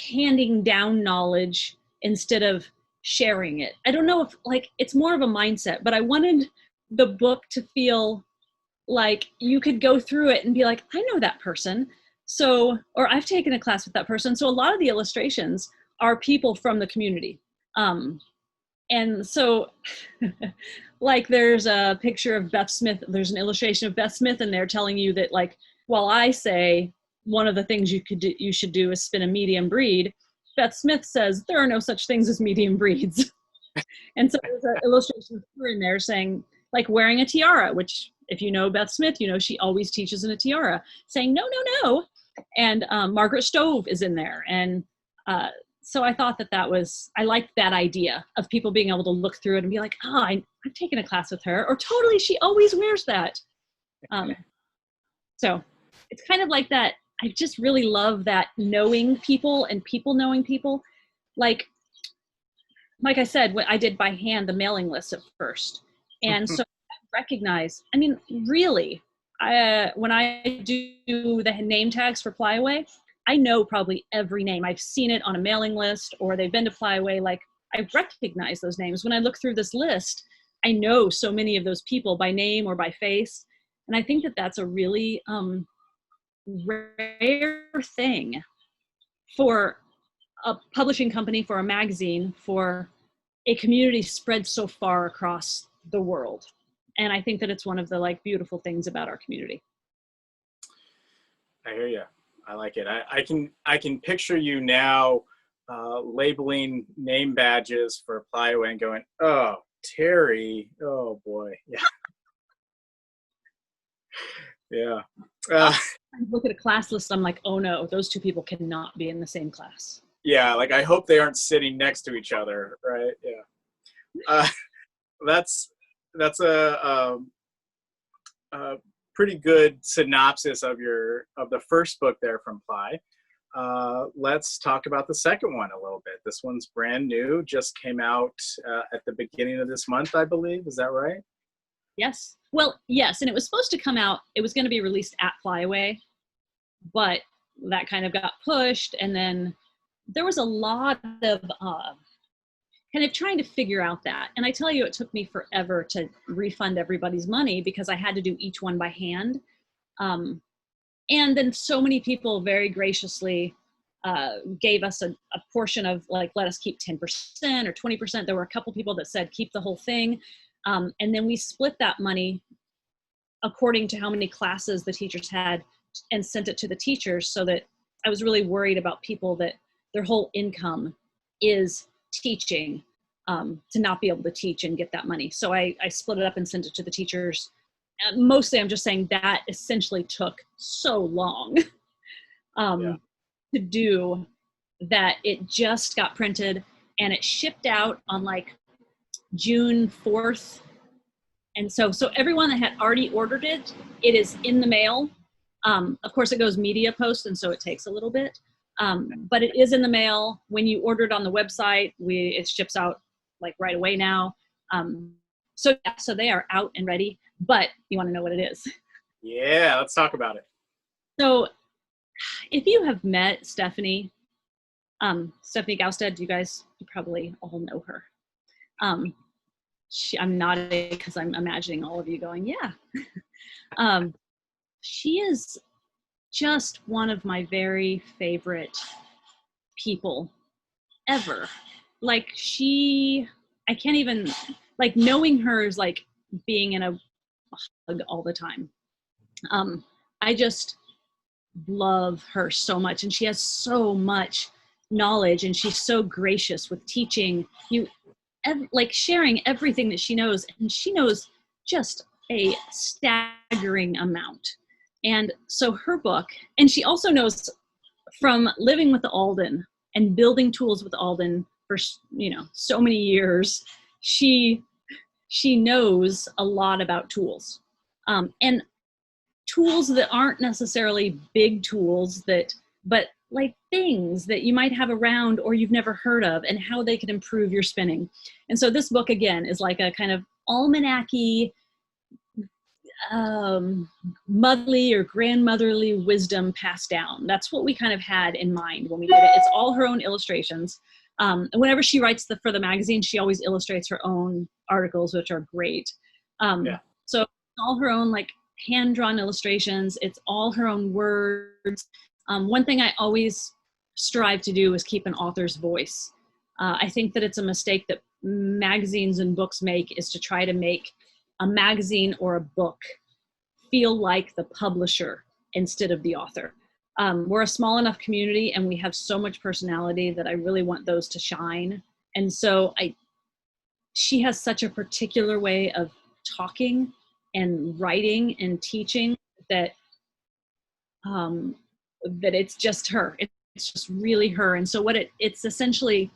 handing down knowledge instead of sharing it. I don't know if like it's more of a mindset, but I wanted the book to feel like you could go through it and be like, I know that person. So, or I've taken a class with that person. So a lot of the illustrations are people from the community. And so like there's a picture of Beth Smith, there's an illustration of Beth Smith, and they're telling you that like, while I say one of the things you should do is spin a medium breed, Beth Smith says there are no such things as medium breeds. And so there's an illustration of her in there saying like wearing a tiara, which if you know Beth Smith, you know she always teaches in a tiara, saying no, no, no. And Margaret Stove is in there. And so I thought I liked that idea of people being able to look through it and be like, oh, I've taken a class with her, or totally, she always wears that. So it's kind of like that. I just really love that knowing people and people knowing people. Like I said, what I did by hand, the mailing list at first. And so I recognize, I mean, really, when I do the name tags for Flyaway, I know probably every name. I've seen it on a mailing list or they've been to Flyaway. Like I recognize those names. When I look through this list, I know so many of those people by name or by face. And I think that that's a really rare thing for a publishing company, for a magazine, for a community spread so far across the world. And I think that it's one of the like beautiful things about our community. I hear you. I like it. I can picture you now labeling name badges for Flyaway and going, oh, Terry, oh boy. Yeah. Yeah. I look at a class list, I'm like, oh no, those two people cannot be in the same class. Yeah, like I hope they aren't sitting next to each other, right? Yeah. That's a pretty good synopsis of the first book there from Ply. let's talk about the second one a little bit. This one's brand new, just came out at the beginning of this month, I believe. Is that right? Yes. Well, yes. And it was supposed to come out, it was going to be released at Flyaway, but that kind of got pushed. And then there was a lot of kind of trying to figure out that. And I tell you, it took me forever to refund everybody's money because I had to do each one by hand. And then so many people very graciously gave us a portion of, like, let us keep 10% or 20%. There were a couple people that said, keep the whole thing. And then we split that money according to how many classes the teachers had and sent it to the teachers, so that I was really worried about people that their whole income is teaching, to not be able to teach and get that money. So I split it up and sent it to the teachers. Mostly I'm just saying that essentially took so long to do that it just got printed and it shipped out on like June 4th. And so everyone that had already ordered it, it is in the mail. Of course, it goes media post, and so it takes a little bit. But it is in the mail. When you order it on the website, it ships out like right away now. So they are out and ready. But you want to know what it is? Yeah, let's talk about it. So if you have met Stephanie Gausted, you probably all know her. I'm nodding because I'm imagining all of you going, yeah. She is just one of my very favorite people ever. Like, I can't even, like, knowing her is like being in a hug all the time. I just love her so much, and she has so much knowledge, and she's so gracious with teaching you, like sharing everything that she knows, and she knows just a staggering amount. And so her book, and she also knows from living with Alden and building tools with Alden for, so many years, she knows a lot about tools, and tools that aren't necessarily big tools but like things that you might have around or you've never heard of, and how they can improve your spinning. And so this book, again, is like a kind of almanac-y, motherly or grandmotherly wisdom passed down. That's what we kind of had in mind when we did it. It's all her own illustrations. And whenever she writes for the magazine, she always illustrates her own articles, which are great. So all her own, like, hand-drawn illustrations. It's all her own words. One thing I always strive to do is keep an author's voice. I think that it's a mistake that magazines and books make, is to try to make a magazine or a book feel like the publisher instead of the author. We're a small enough community and we have so much personality that I really want those to shine. And so she has such a particular way of talking and writing and teaching that that it's just her. It's just really her. And so it's essentially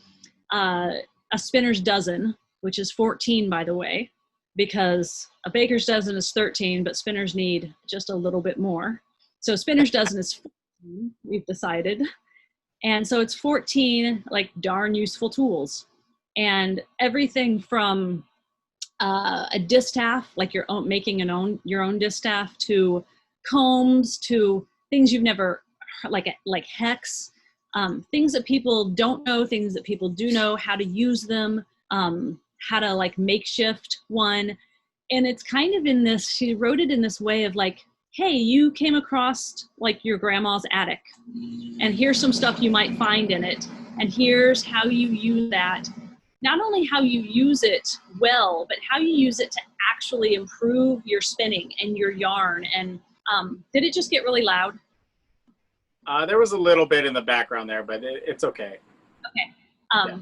a spinner's dozen, which is 14, by the way, because a baker's dozen is 13, but spinners need just a little bit more. So spinner's dozen is 14, we've decided. And so it's 14 like darn useful tools, and everything from a distaff, like making your own distaff, to combs, to things you've never heard, like hex, things that people don't know, things that people do know, how to use them, how to like makeshift one. And it's kind of in this, she wrote it in this way of like, hey, you came across like your grandma's attic, and here's some stuff you might find in it, and here's how you use that. Not only how you use it well, but how you use it to actually improve your spinning and your yarn. And did it just get really loud? There was a little bit in the background there, but it's okay. Okay.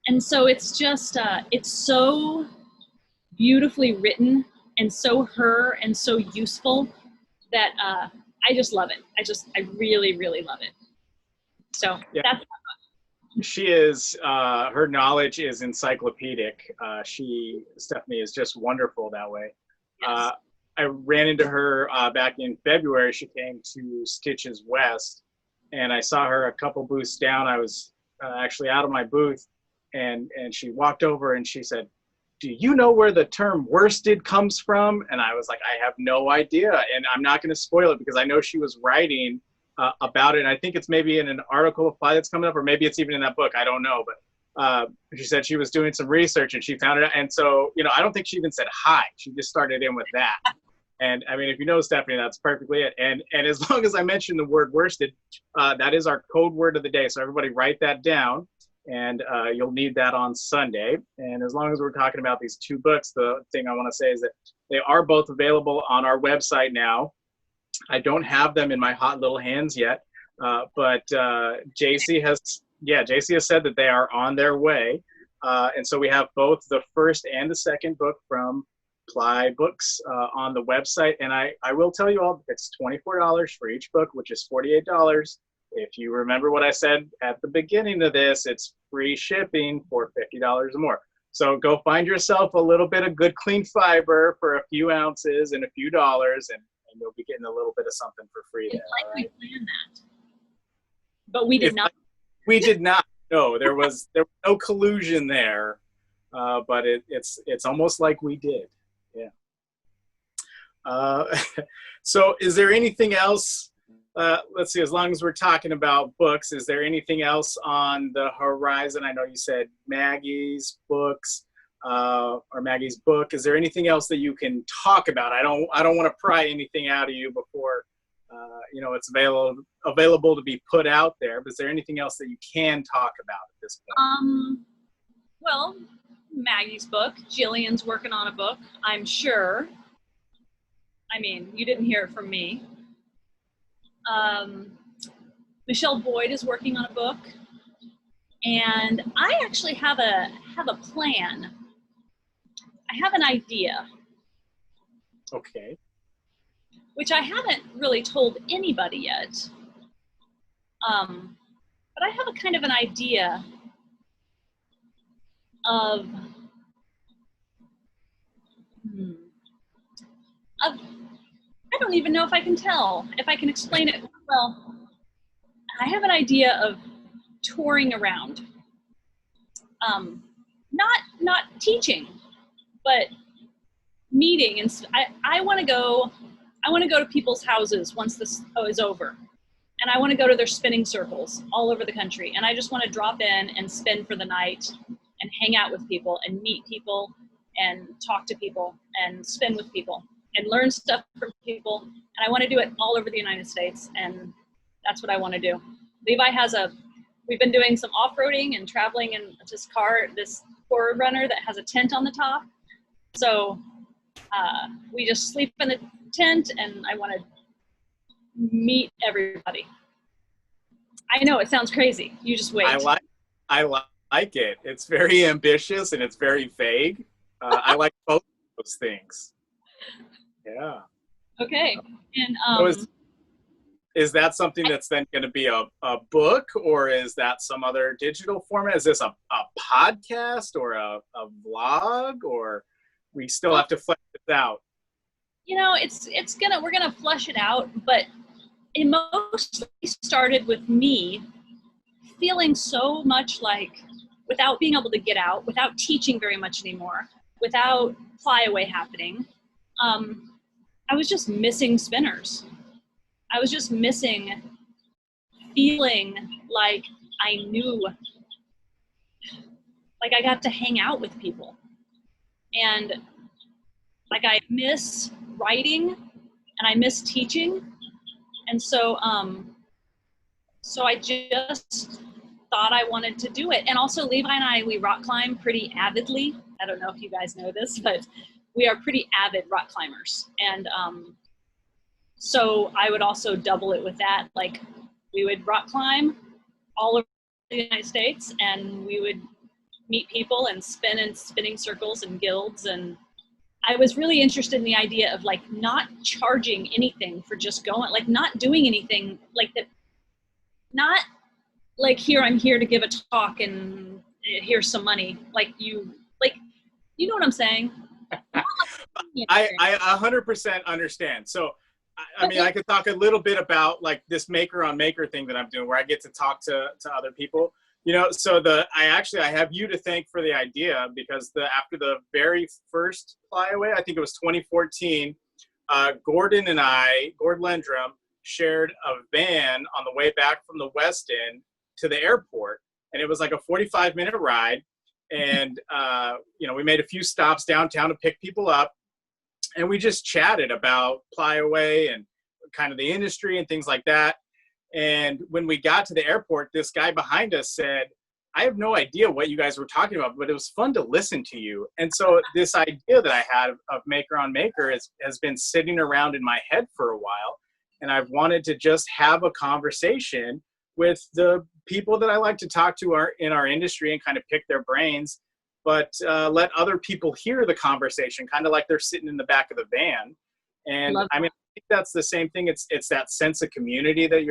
And so it's just, it's so beautifully written and so her and so useful that I just love it. I really, really love it. So that's. She is, her knowledge is encyclopedic. Stephanie is just wonderful that way. Yes. I ran into her back in February. She came to Stitches West, and I saw her a couple booths down. I was actually out of my booth, and she walked over and she said, "Do you know where the term worsted comes from?" And I was like, "I have no idea." And I'm not going to spoil it because I know she was writing about it. And I think it's maybe in an article of PLY that's coming up, or maybe it's even in that book. I don't know. But she said she was doing some research and she found it. And so, you know, I don't think she even said hi. She just started in with that. And I mean, if you know Stephanie, that's perfectly it. And as long as I mention the word worsted, that is our code word of the day. So everybody write that down. And you'll need that on Sunday. And as long as we're talking about these two books, the thing I want to say is that they are both available on our website now. I don't have them in my hot little hands yet, but Jacey has said that they are on their way. And so we have both the first and the second book from PLY Books on the website. And I will tell you all, it's $24 for each book, which is $48. If you remember what I said at the beginning of this, it's free shipping for $50 or more. So go find yourself a little bit of good, clean fiber for a few ounces and a few dollars, and you'll be getting a little bit of something for free there. It's like we planned that. But we did not. We did not. No, there was no collusion there, but it's almost like we did. Yeah. So is there anything else? Let's see, as long as we're talking about books, is there anything else on the horizon? I know you said Maggie's books, or Maggie's book. Is there anything else that you can talk about? I don't want to pry anything out of you before, you know, it's available to be put out there. But is there anything else that you can talk about at this point? Well, Maggie's book, Jillian's working on a book, I'm sure. I mean, you didn't hear it from me. Michelle Boyd is working on a book, and I actually have a plan. I have an idea. Okay. Which I haven't really told anybody yet. But I have a kind of an idea of I don't even know if I can explain it well. I have an idea of touring around, not teaching, but meeting. And I want to go to people's houses once this is over, and I want to go to their spinning circles all over the country. And I just want to drop in and spin for the night and hang out with people and meet people and talk to people and spin with people and learn stuff from people. And I want to do it all over the United States. And that's what I want to do. Levi we've been doing some off-roading and traveling in this Forerunner that has a tent on the top. So we just sleep in the tent, and I want to meet everybody. I know it sounds crazy. You just wait. I like it. It's very ambitious and it's very vague. I like both of those things. Yeah. Okay. And so is that something that's then going to be a book, or is that some other digital format? Is this a podcast or a vlog, or we still have to flesh this out? You know, we're gonna flesh it out, but it mostly started with me feeling so much like, without being able to get out, without teaching very much anymore, without flyaway happening, I was just missing spinners. I was just missing feeling like I knew, like I got to hang out with people. And like I miss writing and I miss teaching. And so I just thought I wanted to do it. And also Levi and we rock climb pretty avidly. I don't know if you guys know this, but we are pretty avid rock climbers. And so I would also double it with that. Like we would rock climb all over the United States, and we would meet people and spin in spinning circles and guilds. And I was really interested in the idea of like not charging anything for just going, like not doing anything like that, not like I'm here to give a talk and here's some money. You know what I'm saying? I 100% understand. So I mean, I could talk a little bit about like this maker on maker thing that I'm doing, where I get to talk to other people. You know, so I have you to thank for the idea, because after the very first flyaway, I think it was 2014, Gordon Lendrum shared a van on the way back from the West End to the airport, and it was like a 45-minute ride. And you know, we made a few stops downtown to pick people up, and we just chatted about flyaway and kind of the industry and things like that. And when we got to the airport, this guy behind us said, I have no idea what you guys were talking about, but it was fun to listen to you. And so this idea that I had of Maker on Maker has been sitting around in my head for a while. And I've wanted to just have a conversation with the people that I like to talk to in our industry and kind of pick their brains, but let other people hear the conversation, kind of like they're sitting in the back of the van. And I mean, I think that's the same thing. It's that sense of community that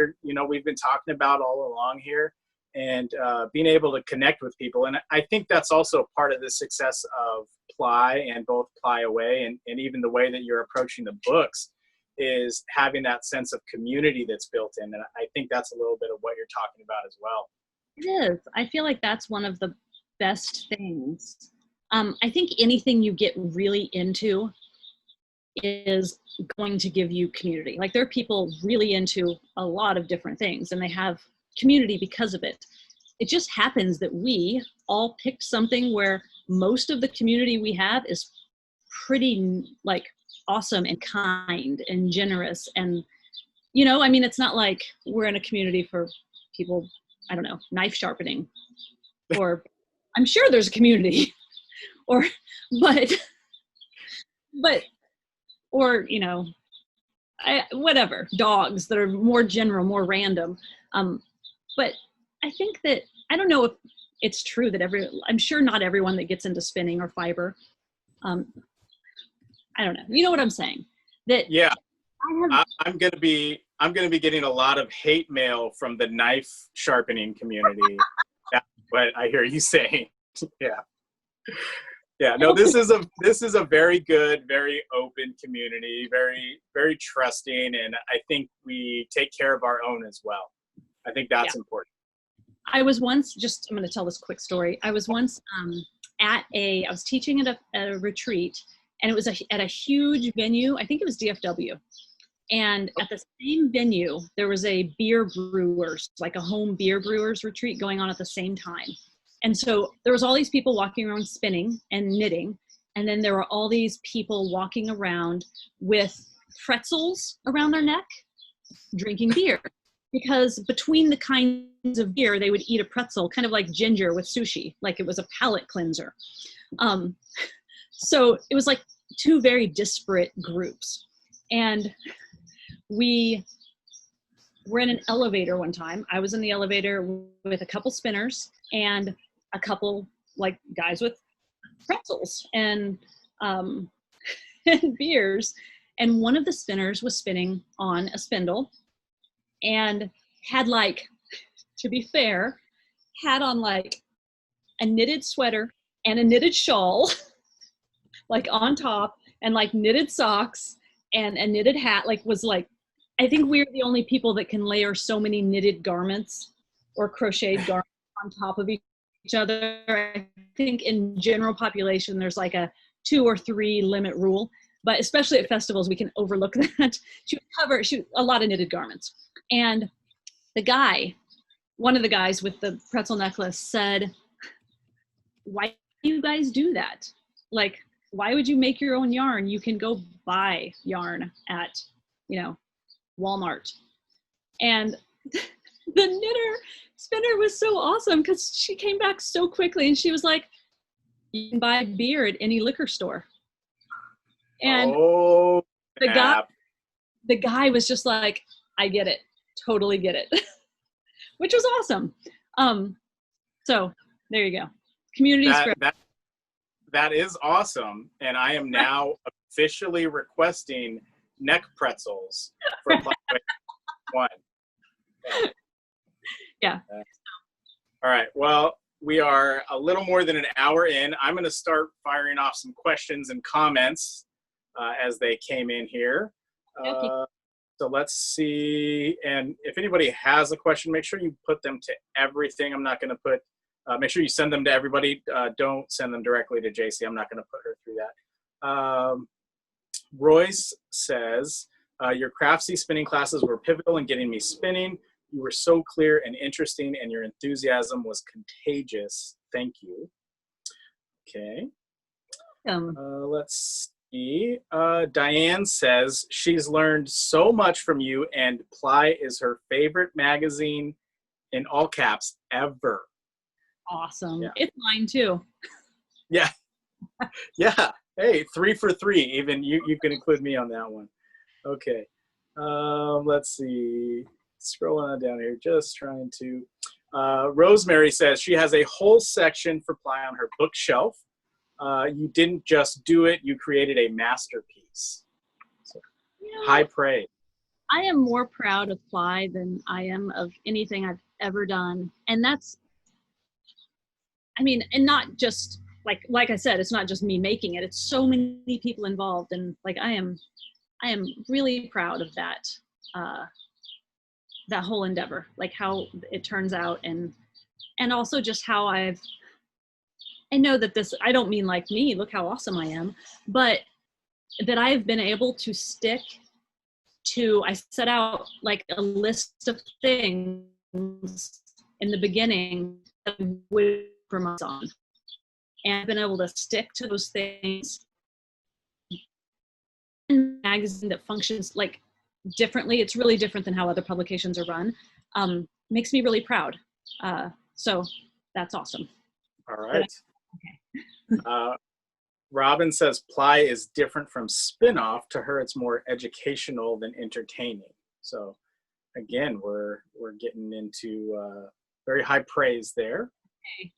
we've been talking about all along here, and being able to connect with people. And I think that's also part of the success of PLY and both PLY Away and even the way that you're approaching the books is having that sense of community that's built in. And I think that's a little bit of what you're talking about as well. It is. I feel like that's one of the best things. I think anything you get really into is going to give you community. Like there are people really into a lot of different things and they have community because of it. It just happens that we all picked something where most of the community we have is pretty like awesome and kind and generous. And, you know, I mean, it's not like we're in a community for people, I don't know, knife sharpening, or I'm sure there's a community but or, you know, whatever, dogs that are more general, more random. But I think that, I don't know if it's true that I'm sure not everyone that gets into spinning or fiber, I don't know. You know what I'm saying? That yeah, I'm gonna be getting a lot of hate mail from the knife sharpening community. That's what I hear you saying. Yeah. Yeah, no, this is a very good, very open community, very, very trusting, and I think we take care of our own as well. I think that's important. I was once, I'm going to tell this quick story. I was once I was teaching at a retreat, and it was at a huge venue. I think it was DFW. And at the same venue, there was a beer brewers, like a home beer brewers retreat going on at the same time. And so there was all these people walking around spinning and knitting. And then there were all these people walking around with pretzels around their neck, drinking beer. Because between the kinds of beer, they would eat a pretzel, kind of like ginger with sushi, like it was a palate cleanser. So it was like two very disparate groups. And we were in an elevator one time. I was in the elevator with a couple spinners and a couple like guys with pretzels and and beers. And one of the spinners was spinning on a spindle and had, like, to be fair, had on like a knitted sweater and a knitted shawl, like on top, and like knitted socks and a knitted hat. Like, was like, I think we're the only people that can layer so many knitted garments or crocheted garments on top of each other. I think in general population, there's like a 2 or 3 limit rule, but especially at festivals, we can overlook that. She would a lot of knitted garments. And one of the guys with the pretzel necklace said, why do you guys do that? Like, why would you make your own yarn? You can go buy yarn at, you know, Walmart. And the spinner was so awesome because she came back so quickly and she was like, you can buy beer at any liquor store. And the guy was just like, I get it, totally get it, which was awesome. So there you go. Community's great. That is awesome. And I am now officially requesting neck pretzels for one. Yeah. All right. Well, we are a little more than an hour in. I'm going to start firing off some questions and comments as they came in here. Okay. So let's see. And if anybody has a question, make sure you put them to everything. I'm not going to put, make sure you send them to everybody. Don't send them directly to Jacey. I'm not going to put her through that. Royce says, your craftsy spinning classes were pivotal in getting me spinning. You were so clear and interesting, and your enthusiasm was contagious. Thank you. Okay. Let's see. Diane says she's learned so much from you, and PLY is her favorite magazine, in all caps, ever. Awesome. Yeah. It's mine too. Yeah. Yeah. Hey, 3 for 3. Even you can include me on that one. Okay. Let's see. Scrolling on down here, just trying to. Rosemary says she has a whole section for PLY on her bookshelf. You didn't just do it, you created a masterpiece. So, high praise. I am more proud of PLY than I am of anything I've ever done. And that's, I mean, and not just, like I said, it's not just me making it. It's so many people involved. And like, I am really proud of that, that whole endeavor, like how it turns out. And also just how I know that this, I don't mean like me, look how awesome I am, but that I've been able to stick to, I set out like a list of things in the beginning that I would promote on. And I've been able to stick to those things in a magazine that functions like differently. It's really different than how other publications are run. Makes me really proud. So that's awesome. All right. Okay. Robin says PLY is different from spin-off. To her, it's more educational than entertaining. So again, we're getting into very high praise there. Okay.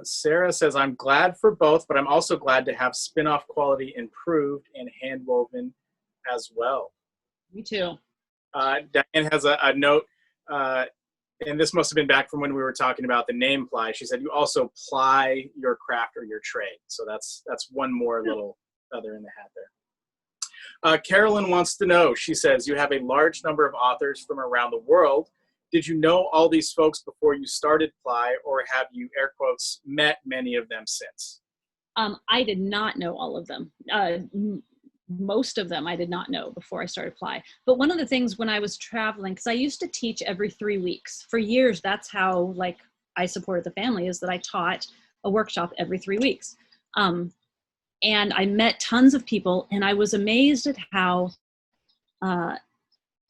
Sarah says, I'm glad for both, but I'm also glad to have spin-off quality improved and hand-woven as well. Me too. Diane has a note, and this must have been back from when we were talking about the name PLY. She said, you also ply your craft or your trade. So that's one more little feather in the hat there. Carolyn wants to know, she says, you have a large number of authors from around the world. Did you know all these folks before you started PLY, or have you, air quotes, met many of them since? I did not know all of them. Most of them I did not know before I started PLY. But one of the things when I was traveling, because I used to teach every 3 weeks. For years, that's how like I supported the family, is that I taught a workshop every 3 weeks. And I met tons of people, and I was amazed at how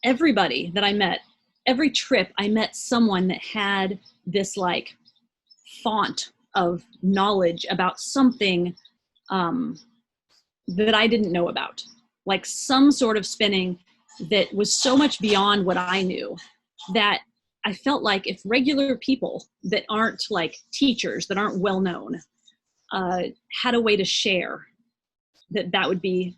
everybody that I met, every trip, I met someone that had this like font of knowledge about something that I didn't know about, like some sort of spinning that was so much beyond what I knew, that I felt like if regular people that aren't like teachers, that aren't well known, had a way to share, that would be.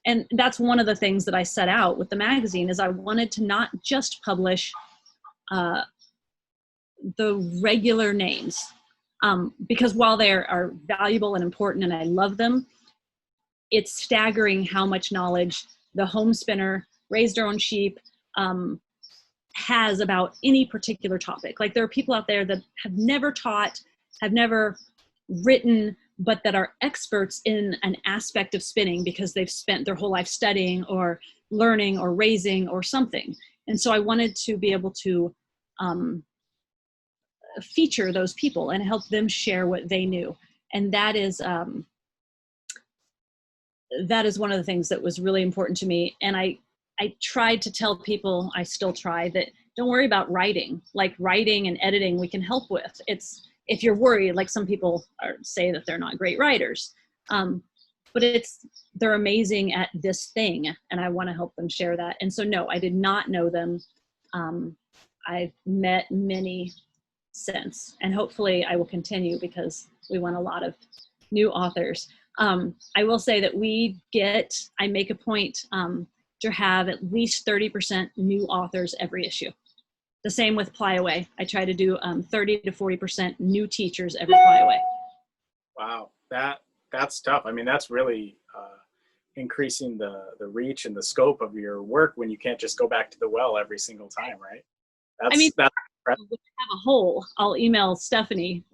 And that's one of the things that I set out with the magazine, is I wanted to not just publish the regular names, because while they are valuable and important and I love them, it's staggering how much knowledge the home spinner, raised their own sheep, has about any particular topic. Like there are people out there that have never taught, have never written, but that are experts in an aspect of spinning because they've spent their whole life studying or learning or raising or something. And so I wanted to be able to feature those people and help them share what they knew. And that is one of the things that was really important to me. And I tried to tell people, I still try, that don't worry about writing. Like writing and editing we can help with. It's, if you're worried, like some people say that they're not great writers, but they're amazing at this thing, and I want to help them share that. And so no, I did not know them. I've met many since, and hopefully I will continue, because we want a lot of new authors. I will say that I make a point to have at least 30% new authors every issue. The same with PLY Away. I try to do 30 to 40% new teachers every PLY Away. Wow, that's tough. I mean, that's really increasing the reach and the scope of your work when you can't just go back to the well every single time, right? I mean, That's when I have a hole, I'll email Stephanie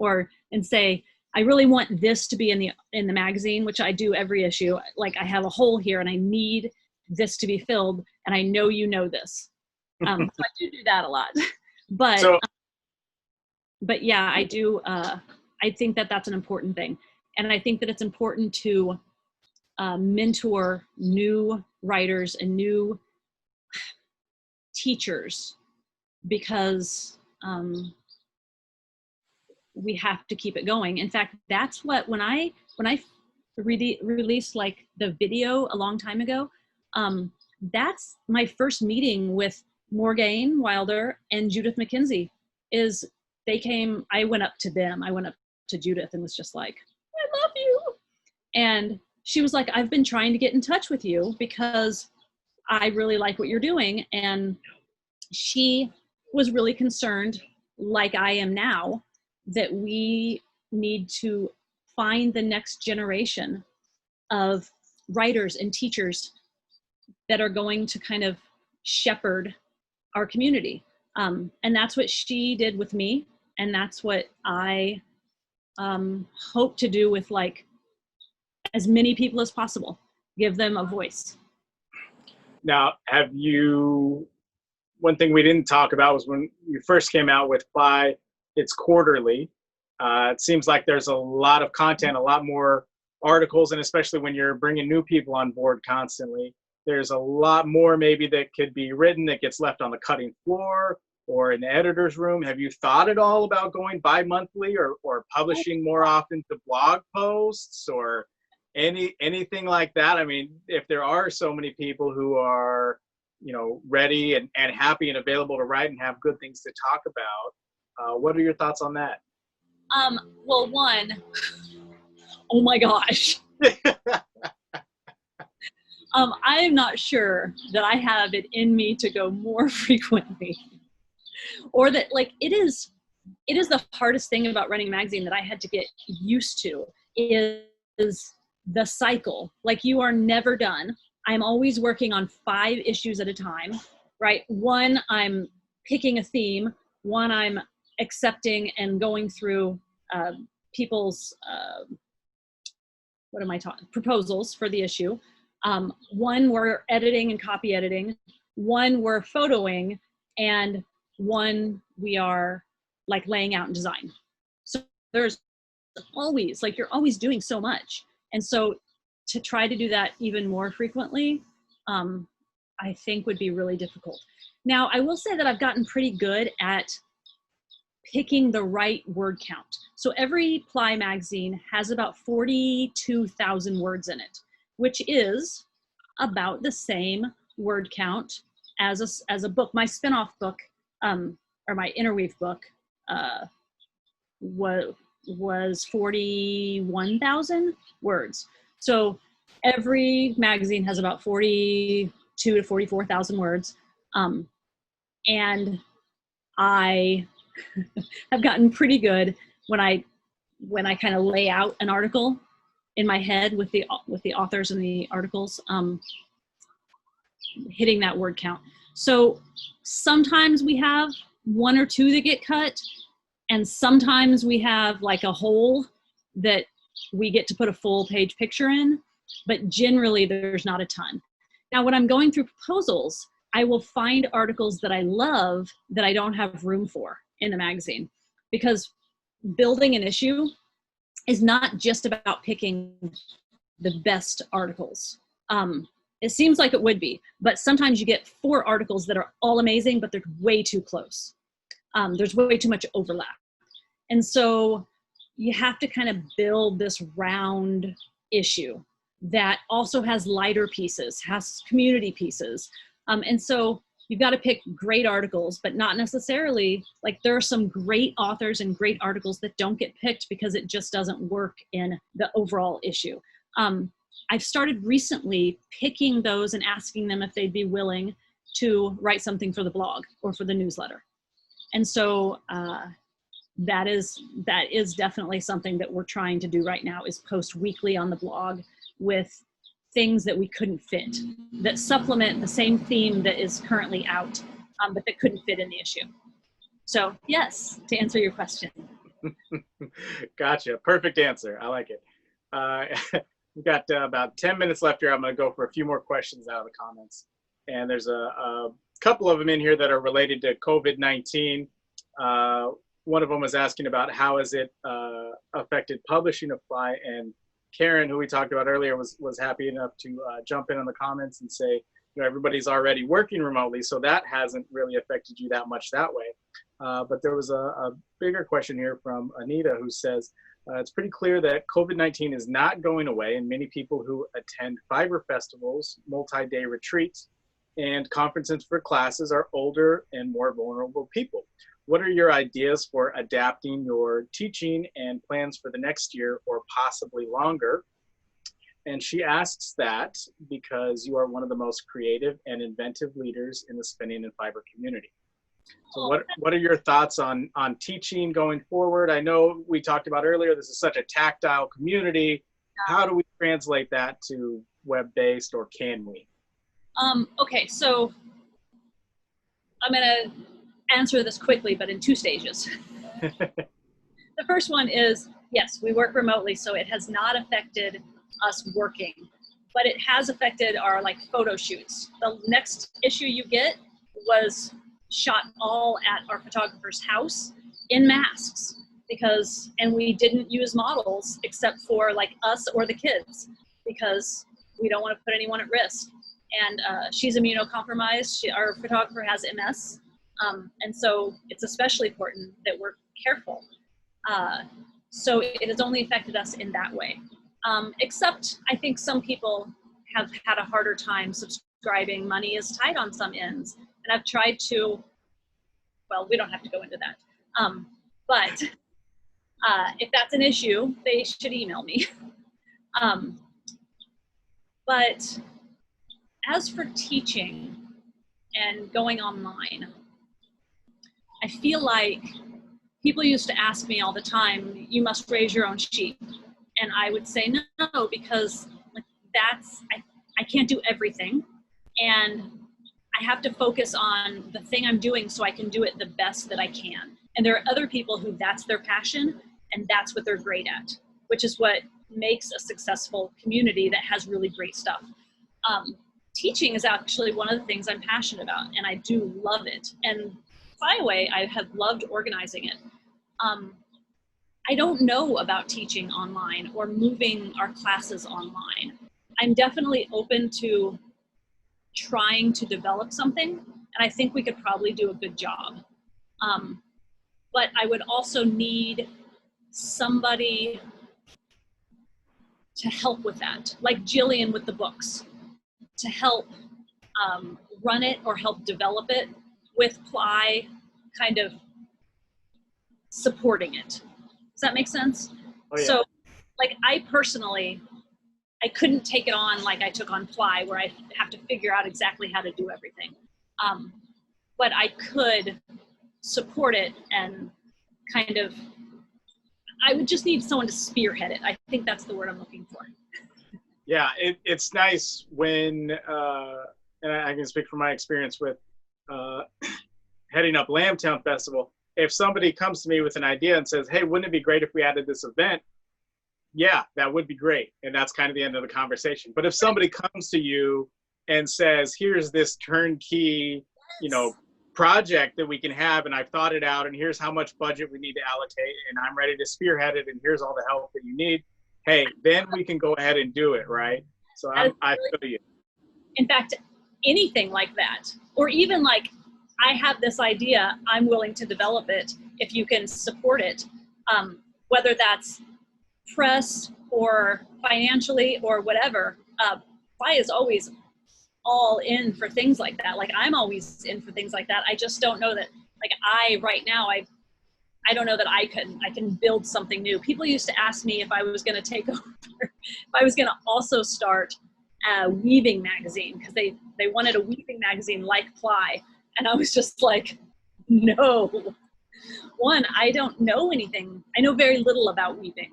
and say, I really want this to be in the magazine, which I do every issue. Like, I have a hole here and I need this to be filled, and I know you know this. So I do that a lot. But yeah, I do. I think that that's an important thing, and I think that it's important to mentor new writers and new teachers, because we have to keep it going. In fact, that's what, when I released like the video a long time ago, that's my first meeting with Morgane Wilder and Judith McKenzie. Is they came, I went up to them, I went up to Judith and was just like, I love you. And she was like, I've been trying to get in touch with you because I really like what you're doing. And she was really concerned, like I am now, that we need to find the next generation of writers and teachers that are going to kind of shepherd our community. And that's what she did with me. And that's what I hope to do with like as many people as possible, give them a voice. Now, one thing we didn't talk about was when you first came out with PLY, it's quarterly. It seems like there's a lot of content, a lot more articles, and especially when you're bringing new people on board constantly, there's a lot more maybe that could be written that gets left on the cutting floor or in the editor's room. Have you thought at all about going bi-monthly or publishing more often to blog posts or anything like that? I mean, if there are so many people who are, ready and happy and available to write and have good things to talk about, what are your thoughts on that? Well, one, oh my gosh. I am not sure that I have it in me to go more frequently, or that like it is the hardest thing about running a magazine that I had to get used to is the cycle. Like, you are never done. I'm always working on 5 issues at a time, right? One, I'm picking a theme. One, I'm accepting and going through people's, proposals for the issue. One, we're editing and copy editing. One, we're photoing. And one, we are like laying out and design. So there's always, like, you're always doing so much. And so to try to do that even more frequently, I think would be really difficult. Now, I will say that I've gotten pretty good at picking the right word count. So every PLY magazine has about 42,000 words in it, which is about the same word count as a book. My spinoff book, or my interweave book, was 41,000 words. So every magazine has about 42 to 44,000 words. And I have gotten pretty good when I kind of lay out an article in my head with the authors and the articles, hitting that word count. So sometimes we have 1 or 2 that get cut, and sometimes we have like a hole that we get to put a full page picture in, but generally there's not a ton. Now, when I'm going through proposals, I will find articles that I love that I don't have room for in the magazine, because building an issue is not just about picking the best articles. It seems like it would be, but sometimes you get 4 articles that are all amazing, but they're way too close. There's way too much overlap. And so you have to kind of build this round issue that also has lighter pieces, has community pieces. And so you've got to pick great articles, but not necessarily, like, there are some great authors and great articles that don't get picked because it just doesn't work in the overall issue. I've started recently picking those and asking them if they'd be willing to write something for the blog or for the newsletter. And so that is definitely something that we're trying to do right now, is post weekly on the blog with things that we couldn't fit, that supplement the same theme that is currently out, but that couldn't fit in the issue. So yes, to answer your question. Gotcha. Perfect answer. I like it. We've got about 10 minutes left here. I'm going to go for a few more questions out of the comments. And there's a couple of them in here that are related to COVID-19. One of them was asking about how has it affected publishing of PLY, and Karen, who we talked about earlier, was happy enough to jump in on the comments and say, you know, everybody's already working remotely, so that hasn't really affected you that much that way. But there was a bigger question here from Anita, who says, it's pretty clear that COVID-19 is not going away, and many people who attend fiber festivals, multi-day retreats, and conferences for classes are older and more vulnerable people. What are your ideas for adapting your teaching and plans for the next year or possibly longer? And she asks that because you are one of the most creative and inventive leaders in the spinning and fiber community. So what are your thoughts on teaching going forward? I know we talked about earlier, this is such a tactile community. How do we translate that to web-based, or can we? Okay, so I'm gonna answer this quickly, but in 2 stages. The first one is, yes, we work remotely, so it has not affected us working, but it has affected our photo shoots. The next issue you get was shot all at our photographer's house in masks, and we didn't use models except for us or the kids, because we don't want to put anyone at risk. And she's immunocompromised. Our photographer has MS. And so it's especially important that we're careful. So it has only affected us in that way. Except I think some people have had a harder time subscribing. Money is tight on some ends. And I've tried to, well, we don't have to go into that. But if that's an issue, they should email me. But as for teaching and going online, I feel like people used to ask me all the time, you must raise your own sheep. And I would say no, because I can't do everything. And I have to focus on the thing I'm doing so I can do it the best that I can. And there are other people who that's their passion and that's what they're great at, which is what makes a successful community that has really great stuff. Teaching is actually one of the things I'm passionate about, and I do love it. And Flyway, I have loved organizing it. I don't know about teaching online or moving our classes online. I'm definitely open to trying to develop something, and I think we could probably do a good job. But I would also need somebody to help with that, like Jillian with the books, to help run it or help develop it, with PLY kind of supporting it. Does that make sense? Oh, yeah. So I personally, I couldn't take it on like I took on PLY, where I have to figure out exactly how to do everything. But I could support it and kind of, I would just need someone to spearhead it. I think that's the word I'm looking for. Yeah, it's nice when, and I can speak from my experience with heading up Lambtown Festival. If somebody comes to me with an idea and says, hey, wouldn't it be great if we added this event? Yeah, that would be great. And that's kind of the end of the conversation. But if somebody comes to you and says, here's this turnkey, project that we can have, and I've thought it out, and here's how much budget we need to allocate, and I'm ready to spearhead it, and here's all the help that you need, hey, then we can go ahead and do it, right? So I feel you. In fact, anything like that, or even like, I have this idea, I'm willing to develop it if you can support it, whether that's press or financially or whatever. PLY is always all in for things like that. Like, I'm always in for things like that. I just don't know that, right now, I don't know that I can build something new. People used to ask me if I was going to take over, if I was going to also start a weaving magazine, because they wanted a weaving magazine like PLY. And I was just like, no. One, I don't know anything. I know very little about weaving.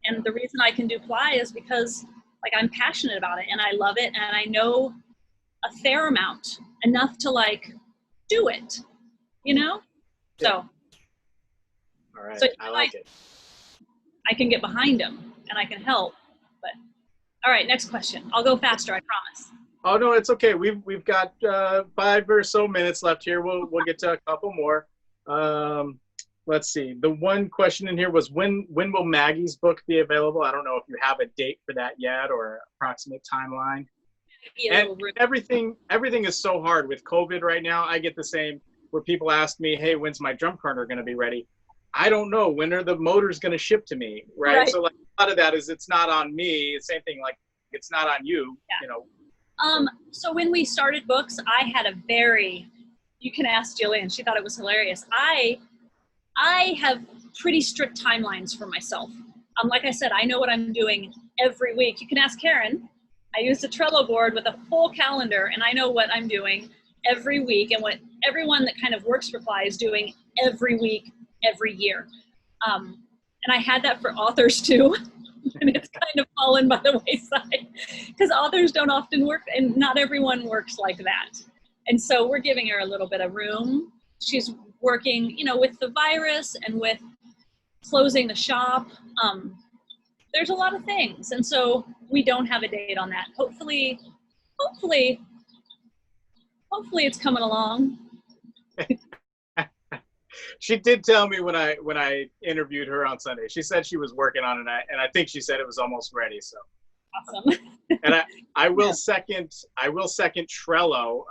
And the reason I can do PLY is because Like, I'm passionate about it and I love it, and I know a fair amount, enough to like do it, you know? Yeah. So, All right. so I like it. I can get behind them and I can help. But all right, next question. I'll go faster, I promise. Oh no, it's okay. We've got 5 or so minutes left here. We'll get to a couple more. Let's see. The one question in here was when will Maggie's book be available? I don't know if you have a date for that yet or approximate timeline. And everything is so hard with COVID right now. I get the same where people ask me, "Hey, when's my drum corner going to be ready?" I don't know. When are the motors going to ship to me? Right. So like a lot of that is it's not on me. Same thing, like it's not on you. Yeah. You know. So when we started books, I had a very, you can ask Jillian, she thought it was hilarious. I have pretty strict timelines for myself. Like I said, I know what I'm doing every week. You can ask Karen. I use a Trello board with a full calendar, and I know what I'm doing every week and what everyone that kind of works for PLY is doing every week, every year. And I had that for authors too. And it's kind of fallen by the wayside because authors don't often work, and not everyone works like that. And so we're giving her a little bit of room. She's working, you know, with the virus and with closing the shop. There's a lot of things. And so we don't have a date on that. Hopefully it's coming along. She did tell me when I interviewed her on Sunday. She said she was working on it, and I think she said it was almost ready. So awesome. And I will second Trello.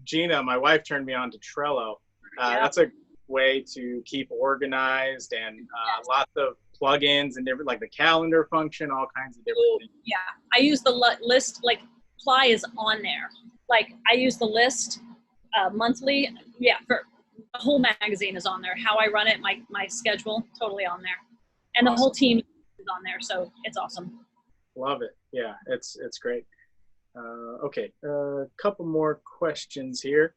Gina, my wife, turned me on to Trello. That's a way to keep organized, and lots of plugins and different, like the calendar function, all kinds of different things. Yeah, I use the list. Like PLY is on there. Like I use the list monthly. Yeah, for the whole magazine is on there. How I run it, my schedule, totally on there, and awesome. The whole team is on there, so it's awesome. Love it. Yeah, it's great. Okay, a couple more questions here.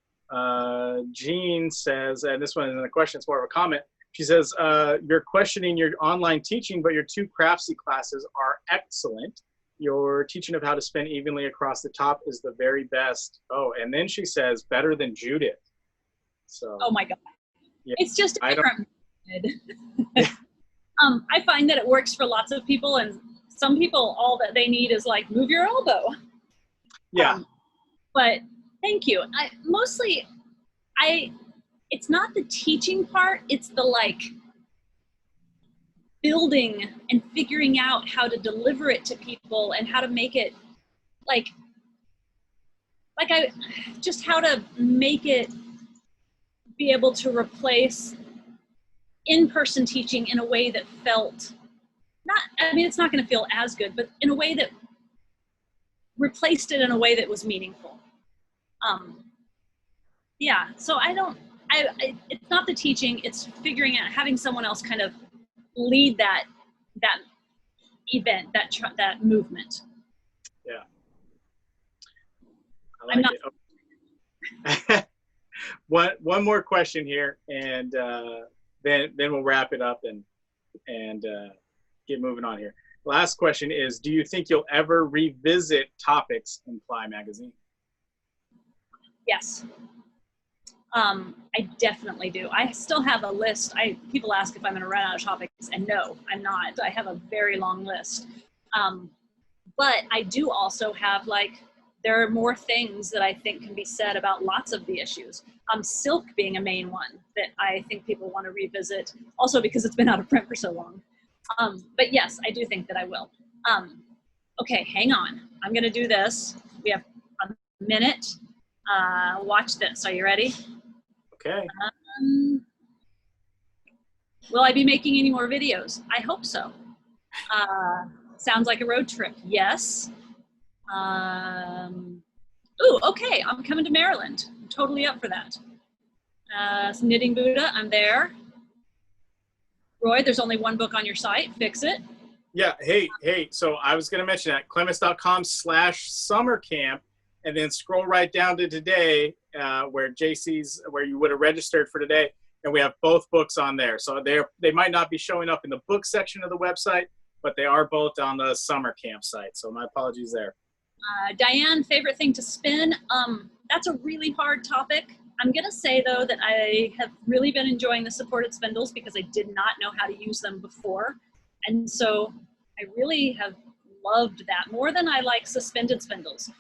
Jean says, and this one isn't a question, it's more of a comment. She says, you're questioning your online teaching, but your 2 Craftsy classes are excellent. Your teaching of how to spin evenly across the top is the very best. Oh, and then she says, better than Judith. So. Oh my God. Yeah, it's just a different method. I find that it works for lots of people, and some people, all that they need is like, move your elbow. Yeah. But thank you. It's not the teaching part, it's the like building and figuring out how to deliver it to people and how to make it how to make it be able to replace in-person teaching in a way that felt it's not going to feel as good, but in a way that replaced it in a way that was meaningful. Yeah, so it's not the teaching, it's figuring out, having someone else kind of lead that event, that movement. Yeah. I like it. One more question here, and then we'll wrap it up and get moving on here. Last question is, do you think you'll ever revisit topics in PLY Magazine? Yes. I definitely do. I still have a list. People ask if I'm going to run out of topics, and no, I'm not. I have a very long list. But I do also have, there are more things that I think can be said about lots of the issues. Silk being a main one that I think people want to revisit, also because it's been out of print for so long. But yes, I do think that I will. Okay, hang on. I'm going to do this. We have a minute. Watch this. Are you ready? Okay. Will I be making any more videos? I hope so. Sounds like a road trip. Yes. Ooh, okay. I'm coming to Maryland. I'm totally up for that. Knitting Buddha, I'm there. Roy, there's only one book on your site. Fix it. Yeah. Hey. So I was going to mention that clemens.com/summer camp, and then scroll right down to today, where you would have registered for today, and we have both books on there. So they might not be showing up in the book section of the website, but they are both on the summer camp site. So my apologies there. Diane, favorite thing to spin? That's a really hard topic. I'm gonna say though that I have really been enjoying the supported spindles because I did not know how to use them before. And so I really have loved that more than I like suspended spindles.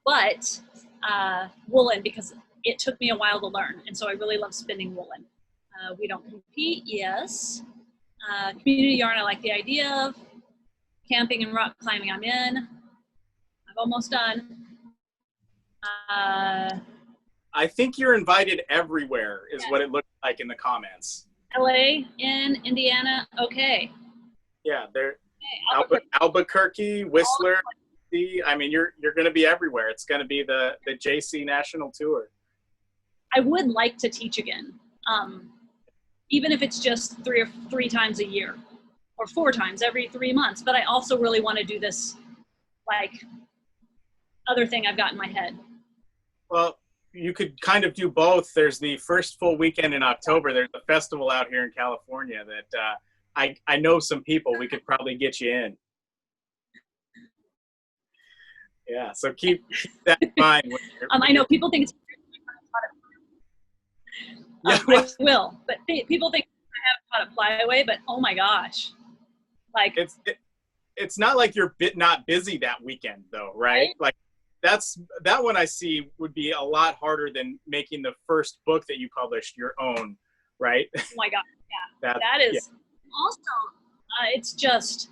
But woolen, because it took me a while to learn. And so I really love spinning woolen. We don't compete, yes. Community yarn, I like the idea of. Camping and rock climbing, I'm in. I'm almost done. I think you're invited everywhere is what it looked like in the comments. LA, in Indiana, okay. Yeah, they're Okay, Albuquerque, Whistler. I mean, you're going to be everywhere. It's going to be the JC National Tour. I would like to teach again, even if it's just three times a year or 4 times every 3 months. But I also really want to do this, like, other thing I've got in my head. Well, you could kind of do both. There's the first full weekend in October. There's a festival out here in California that I know some people. We could probably get you in. Yeah, so keep that in mind. I know people think it's I will, but people think I haven't taught it flyaway, but oh my gosh. Like it's not like you're not busy that weekend though, right? Like that one I see would be a lot harder than making the first book that you published your own, right? Oh my God, yeah. That is also, it's just,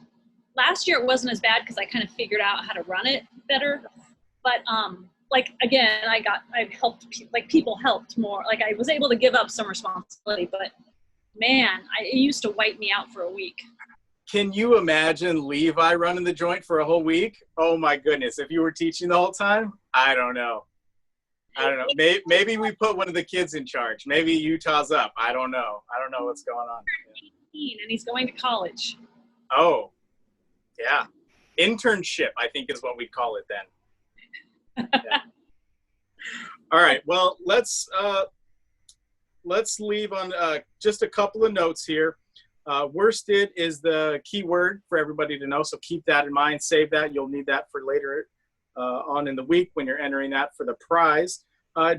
last year it wasn't as bad because I kind of figured out how to run it better. But like, again, I helped, like people helped more. Like I was able to give up some responsibility, but man, it used to wipe me out for a week. Can you imagine Levi running the joint for a whole week? Oh my goodness. If you were teaching the whole time, I don't know. Maybe we put one of the kids in charge. Maybe Utah's up. I don't know. I don't know what's going on. 18 and he's going to college. Oh, yeah. Internship, I think is what we call it then. Yeah. All right. Well, let's leave on just a couple of notes here. Worsted is the key word for everybody to know, so keep that in mind. Save that. You'll need that for later on in the week when you're entering that for the prize.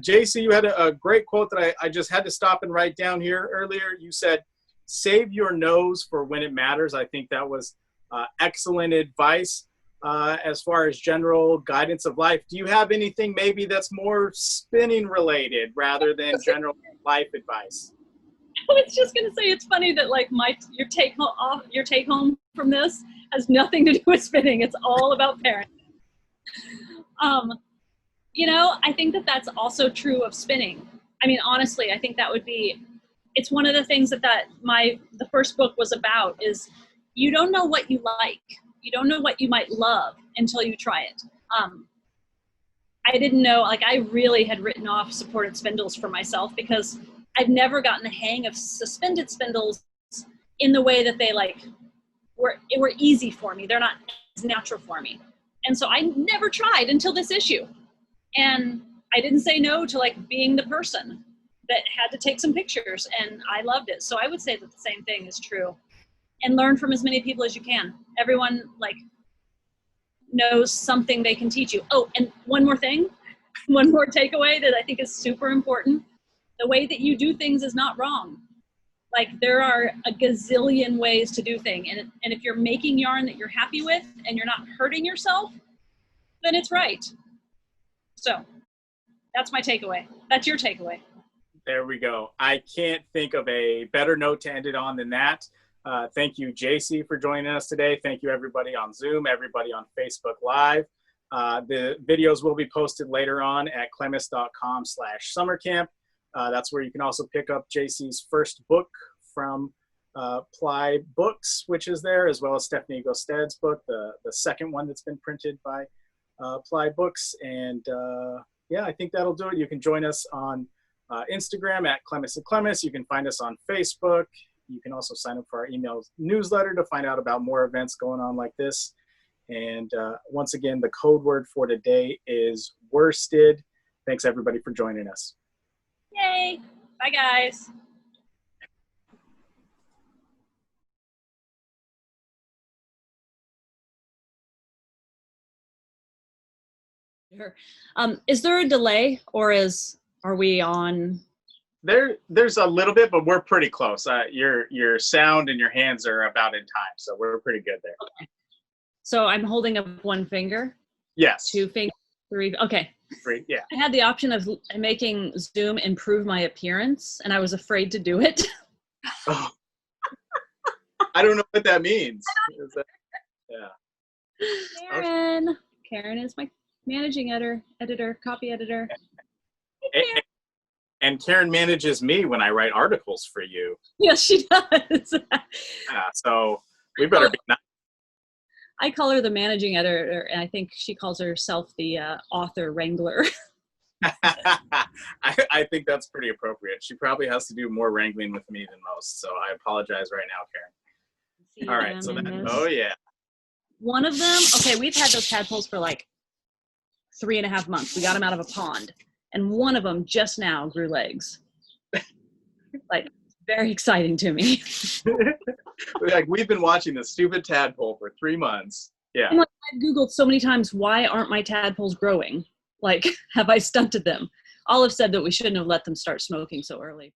Jacey, you had a great quote that I just had to stop and write down here earlier. You said, save your nose for when it matters. I think that was excellent advice as far as general guidance of life. Do you have anything maybe that's more spinning related rather than general life advice? I was just gonna say, it's funny that like your take home from this has nothing to do with spinning. It's all about parenting. You know, I think that that's also true of spinning. I mean, honestly, I think that would be. It's one of the things that the first book was about. Is you don't know what you like, you don't know what you might love until you try it. I didn't know. Like, I really had written off supported spindles for myself because I've never gotten the hang of suspended spindles in the way that they were easy for me. They're not as natural for me. And so I never tried until this issue. And I didn't say no to like being the person that had to take some pictures, and I loved it. So I would say that the same thing is true. And learn from as many people as you can. Everyone like knows something they can teach you. Oh, and one more thing, one more takeaway that I think is super important. The way that you do things is not wrong. Like there are a gazillion ways to do things. And if you're making yarn that you're happy with and you're not hurting yourself, then it's right. So that's my takeaway. That's your takeaway. There we go. I can't think of a better note to end it on than that. Thank you, Jacey, for joining us today. Thank you, everybody on Zoom, everybody on Facebook Live. The videos will be posted later on at clemes.com/summercamp. That's where you can also pick up Jacey's first book from PLY Books, which is there, as well as Stephanie Gosted's book, the second one that's been printed by PLY Books. And yeah, I think that'll do it. You can join us on Instagram at Clemes and Clemes. You can find us on Facebook. You can also sign up for our email newsletter to find out about more events going on like this. And once again, the code word for today is worsted. Thanks, everybody, for joining us. Yay. Bye, guys. Sure. Is there a delay, or are we on? There's a little bit, but we're pretty close. Your sound and your hands are about in time, so we're pretty good there. Okay. So I'm holding up one finger. Yes. 2 fingers. 3. Okay. 3. Yeah. I had the option of making Zoom improve my appearance, and I was afraid to do it. Oh. I don't know what that means. Yeah. Karen is my managing editor, copy editor. And Karen manages me when I write articles for you. Yes, she does. So we better be nice. I call her the managing editor, and I think she calls herself the author wrangler. I think that's pretty appropriate. She probably has to do more wrangling with me than most, so I apologize right now, Karen. All right, so then, oh yeah. One of them, okay, we've had those tadpoles for like 3.5 months. We got them out of a pond, and one of them just now grew legs. Like, very exciting to me. Like, we've been watching this stupid tadpole for 3 months. Yeah. I'm like, I've Googled so many times, why aren't my tadpoles growing? Like, have I stunted them? Olive said that we shouldn't have let them start smoking so early.